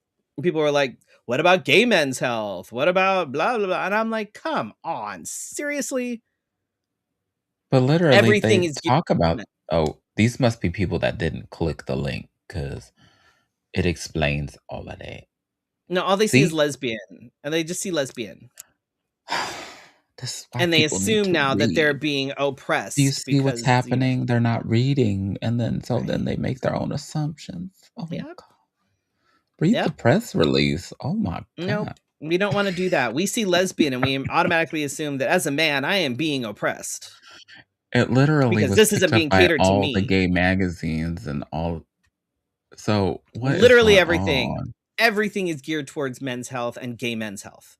S2: people were like, what about gay men's health? What about blah blah blah? And I'm like, come on, seriously?
S1: But literally,
S2: Everything
S1: they
S2: is geared
S1: talk
S2: towards
S1: about,
S2: men.
S1: oh, these must be people that didn't click the link because it explains all of that.
S2: No, all they see is
S1: See?
S2: lesbian, and they just see lesbian,
S1: This is why
S2: and they
S1: people need
S2: assume
S1: to
S2: now that they're
S1: read.
S2: being
S1: Do you
S2: oppressed
S1: see what's
S2: because
S1: happening? They're not reading, and then so then
S2: right,
S1: they make their own assumptions. Oh my
S2: yep,
S1: god. Read the
S2: yep.
S1: press release. Oh my
S2: Nope.
S1: god.
S2: We don't want to do that. We see lesbian and we automatically assume that as a man, I am being oppressed
S1: It literally
S2: because
S1: was
S2: this
S1: picked
S2: isn't
S1: up
S2: being
S1: by
S2: catered to
S1: all the
S2: me.
S1: gay magazines and all. So what is
S2: Literally
S1: going
S2: everything.
S1: on?
S2: Everything is geared towards men's health and gay men's health.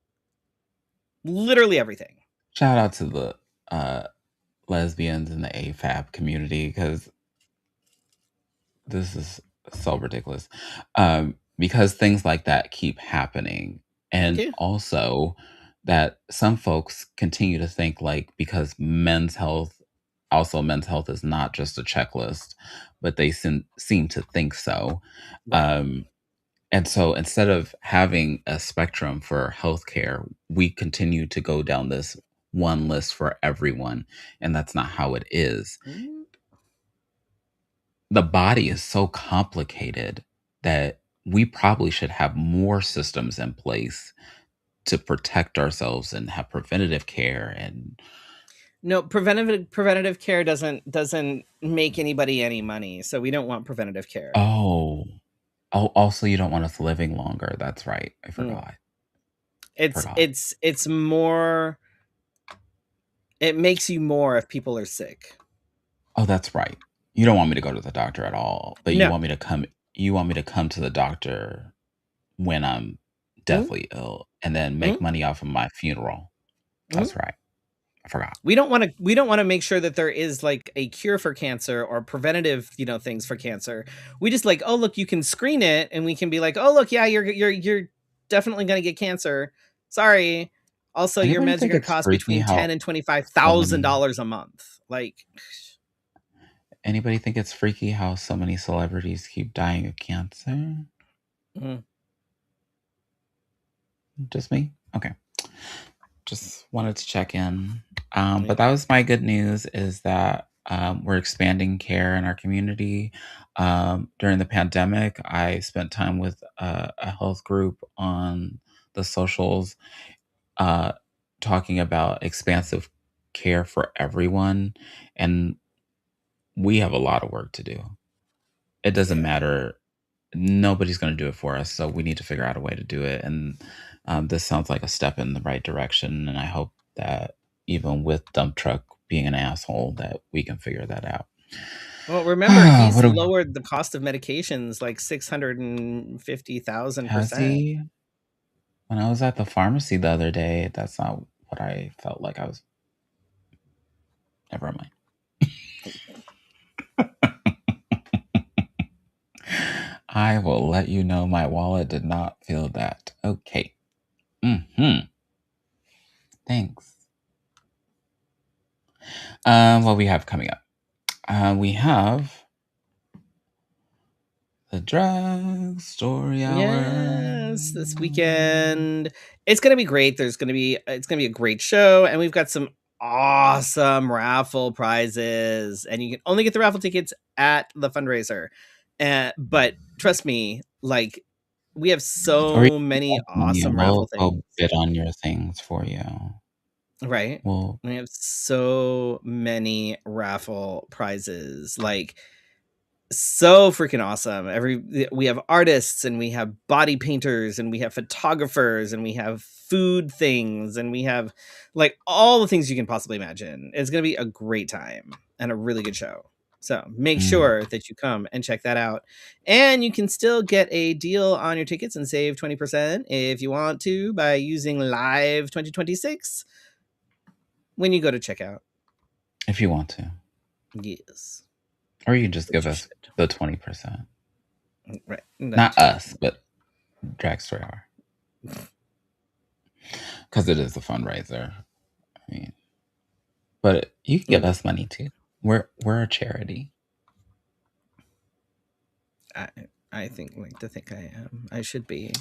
S2: Literally everything.
S1: Shout out to the uh lesbians in the AFAB community because this is so ridiculous. Because things like that keep happening. And
S2: Okay.
S1: also that some folks continue to think like because men's health also men's health is not just a checklist, but they seem to think so.
S2: Right.
S1: Um, and so instead of having a spectrum for healthcare, we continue to go down this one list for everyone, and that's not how it is.
S2: Mm.
S1: The body is so complicated that we probably should have more systems in place to protect ourselves and have preventative care and
S2: No, preventative care doesn't make anybody any money, so we don't want preventative care.
S1: oh, oh, also you don't want us living longer. That's right. I
S2: Mm.
S1: forgot.
S2: It's
S1: Forgot.
S2: it's it's more it makes you more if people are sick.
S1: Oh, that's right. You don't want me to go to the doctor at all, but
S2: No.
S1: you want me to come to the doctor when I'm
S2: Mm,
S1: deathly ill and then
S2: mm,
S1: make money off of my funeral.
S2: mm.
S1: That's right. I forgot.
S2: We don't want to make sure that there is like a cure for cancer or preventative, things for cancer. We just like, oh look, you can screen it and we can be like, oh look, yeah, you're definitely going to get cancer. Sorry. Also, your
S1: Anybody
S2: meds are
S1: think
S2: going to
S1: it's
S2: cost
S1: freaky
S2: between
S1: how
S2: 10 and
S1: so many
S2: $25,000 a month. Like,
S1: anybody think it's freaky how so many celebrities keep dying of cancer?
S2: mm,
S1: Just me? Okay. Just wanted to check in. But
S2: yeah.
S1: that was my good news is that we're expanding care in our community. During the pandemic, I spent time with a health group on the socials uh, talking about expansive care for everyone. And we have a lot of work to do. It doesn't
S2: Yeah.
S1: matter. Nobody's going to do it for us. So we need to figure out a way to do it. And this sounds like a step in the right direction. And I hope that even with dump truck being an asshole, that we can figure that out.
S2: Well, remember, he's
S1: What do we,
S2: lowered the cost of medications like
S1: has
S2: 650,000%.
S1: he? When I was at the pharmacy the other day, that's not what I felt like I was. Never mind. I will let you know my wallet did not feel that. Okay. Thanks. What we have coming up? We have the drug story hour.
S2: Yes, this weekend. It's gonna be great. It's gonna be a great show, and we've got some awesome raffle prizes. And you can only get the raffle tickets at the fundraiser. But trust me, like we have
S1: Or you
S2: so
S1: can
S2: many
S1: text me and
S2: awesome raffle
S1: we'll
S2: things.
S1: go bid on your things for you.
S2: Right?
S1: Well,
S2: We have so many raffle prizes. Like so freaking awesome. We have artists and we have body painters and we have photographers and we have food things and we have like all the things you can possibly imagine. It's going to be a great time and a really good show. So make
S1: mm,
S2: sure that you come and check that out. And you can still get a deal on your tickets and save 20% if you want to by using Live 2026 when you go to checkout.
S1: if you want to.
S2: Yes,
S1: Or you can just
S2: but
S1: give
S2: you
S1: us
S2: should.
S1: the 20%.
S2: Right. That
S1: Not
S2: too.
S1: us, but Drag Story Hour. Because it is a fundraiser. I mean, but you can give
S2: Mm,
S1: us money too. We're a charity.
S2: I I think I am. I should be.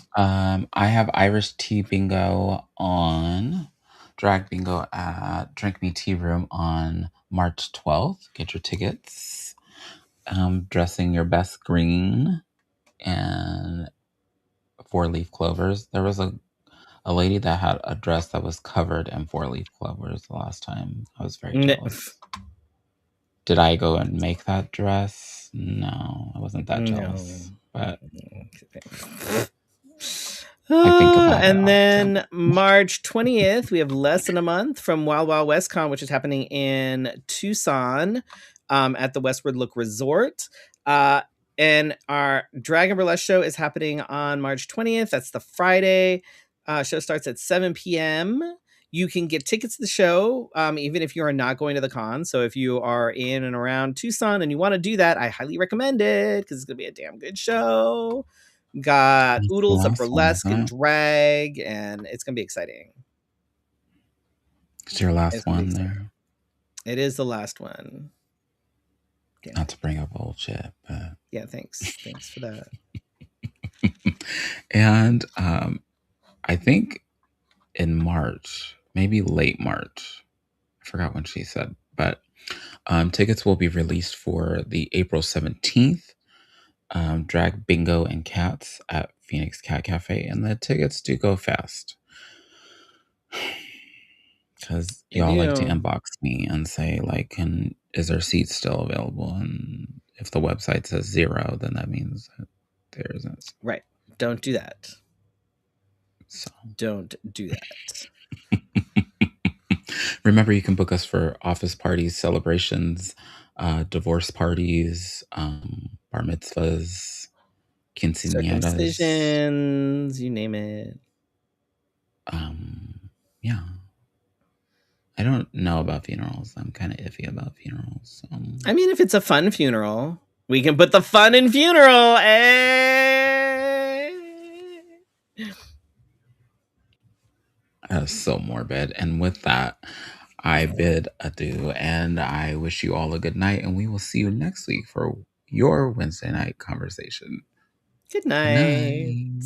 S1: I have Irish Tea Bingo on Drag Bingo at Drink Me Tea Room on March 12th. Get your tickets. Dressing your best green and four leaf clovers. There was a lady that had a dress that was covered in four leaf clovers the last time. I was very
S2: N-
S1: jealous. Did I go and make that dress? No, I wasn't that
S2: No.
S1: jealous, but I think about it
S2: And
S1: often.
S2: then March 20th, we have less than a month from Wild Wild West Con, which is happening in Tucson at the Westward Look Resort. Uh, and our Dragon Burlesque show is happening on March 20th. That's the Friday. Show starts at 7 p.m. You can get tickets to the show, even if you are not going to the con. So if you are in and around Tucson and you want to do that, I highly recommend it because it's going to be a damn good show. Got
S1: It's the
S2: oodles of
S1: last one,
S2: burlesque
S1: isn't
S2: and
S1: it?
S2: drag, and it's gonna be exciting.
S1: It's your
S2: It's
S1: last
S2: gonna be
S1: one
S2: exciting.
S1: there.
S2: It is the last one. Yeah.
S1: Not to bring up old shit, but
S2: Yeah, thanks. Thanks for that.
S1: and I think in March, maybe late March, I forgot when she said, but tickets will be released for the April 17th drag bingo and cats at Phoenix Cat Cafe, and the tickets do go fast because
S2: They
S1: y'all like to
S2: do.
S1: inbox me and say like, "Can is there seats still available?" And if the website says 0, then that means that there isn't.
S2: Right. Don't do that.
S1: So
S2: Don't do that.
S1: remember, you can book us for office parties, celebrations, divorce parties, bar mitzvahs, quinceañeras.
S2: Circumcisions, you name it.
S1: Yeah. I don't know about funerals. I'm kind of iffy about funerals.
S2: I mean, if it's a fun funeral, we can put the fun in funeral.
S1: So morbid. And with that, I bid adieu and I wish you all a good night. And we will see you next week for your Wednesday night conversation.
S2: Good
S1: Good
S2: night.
S1: night.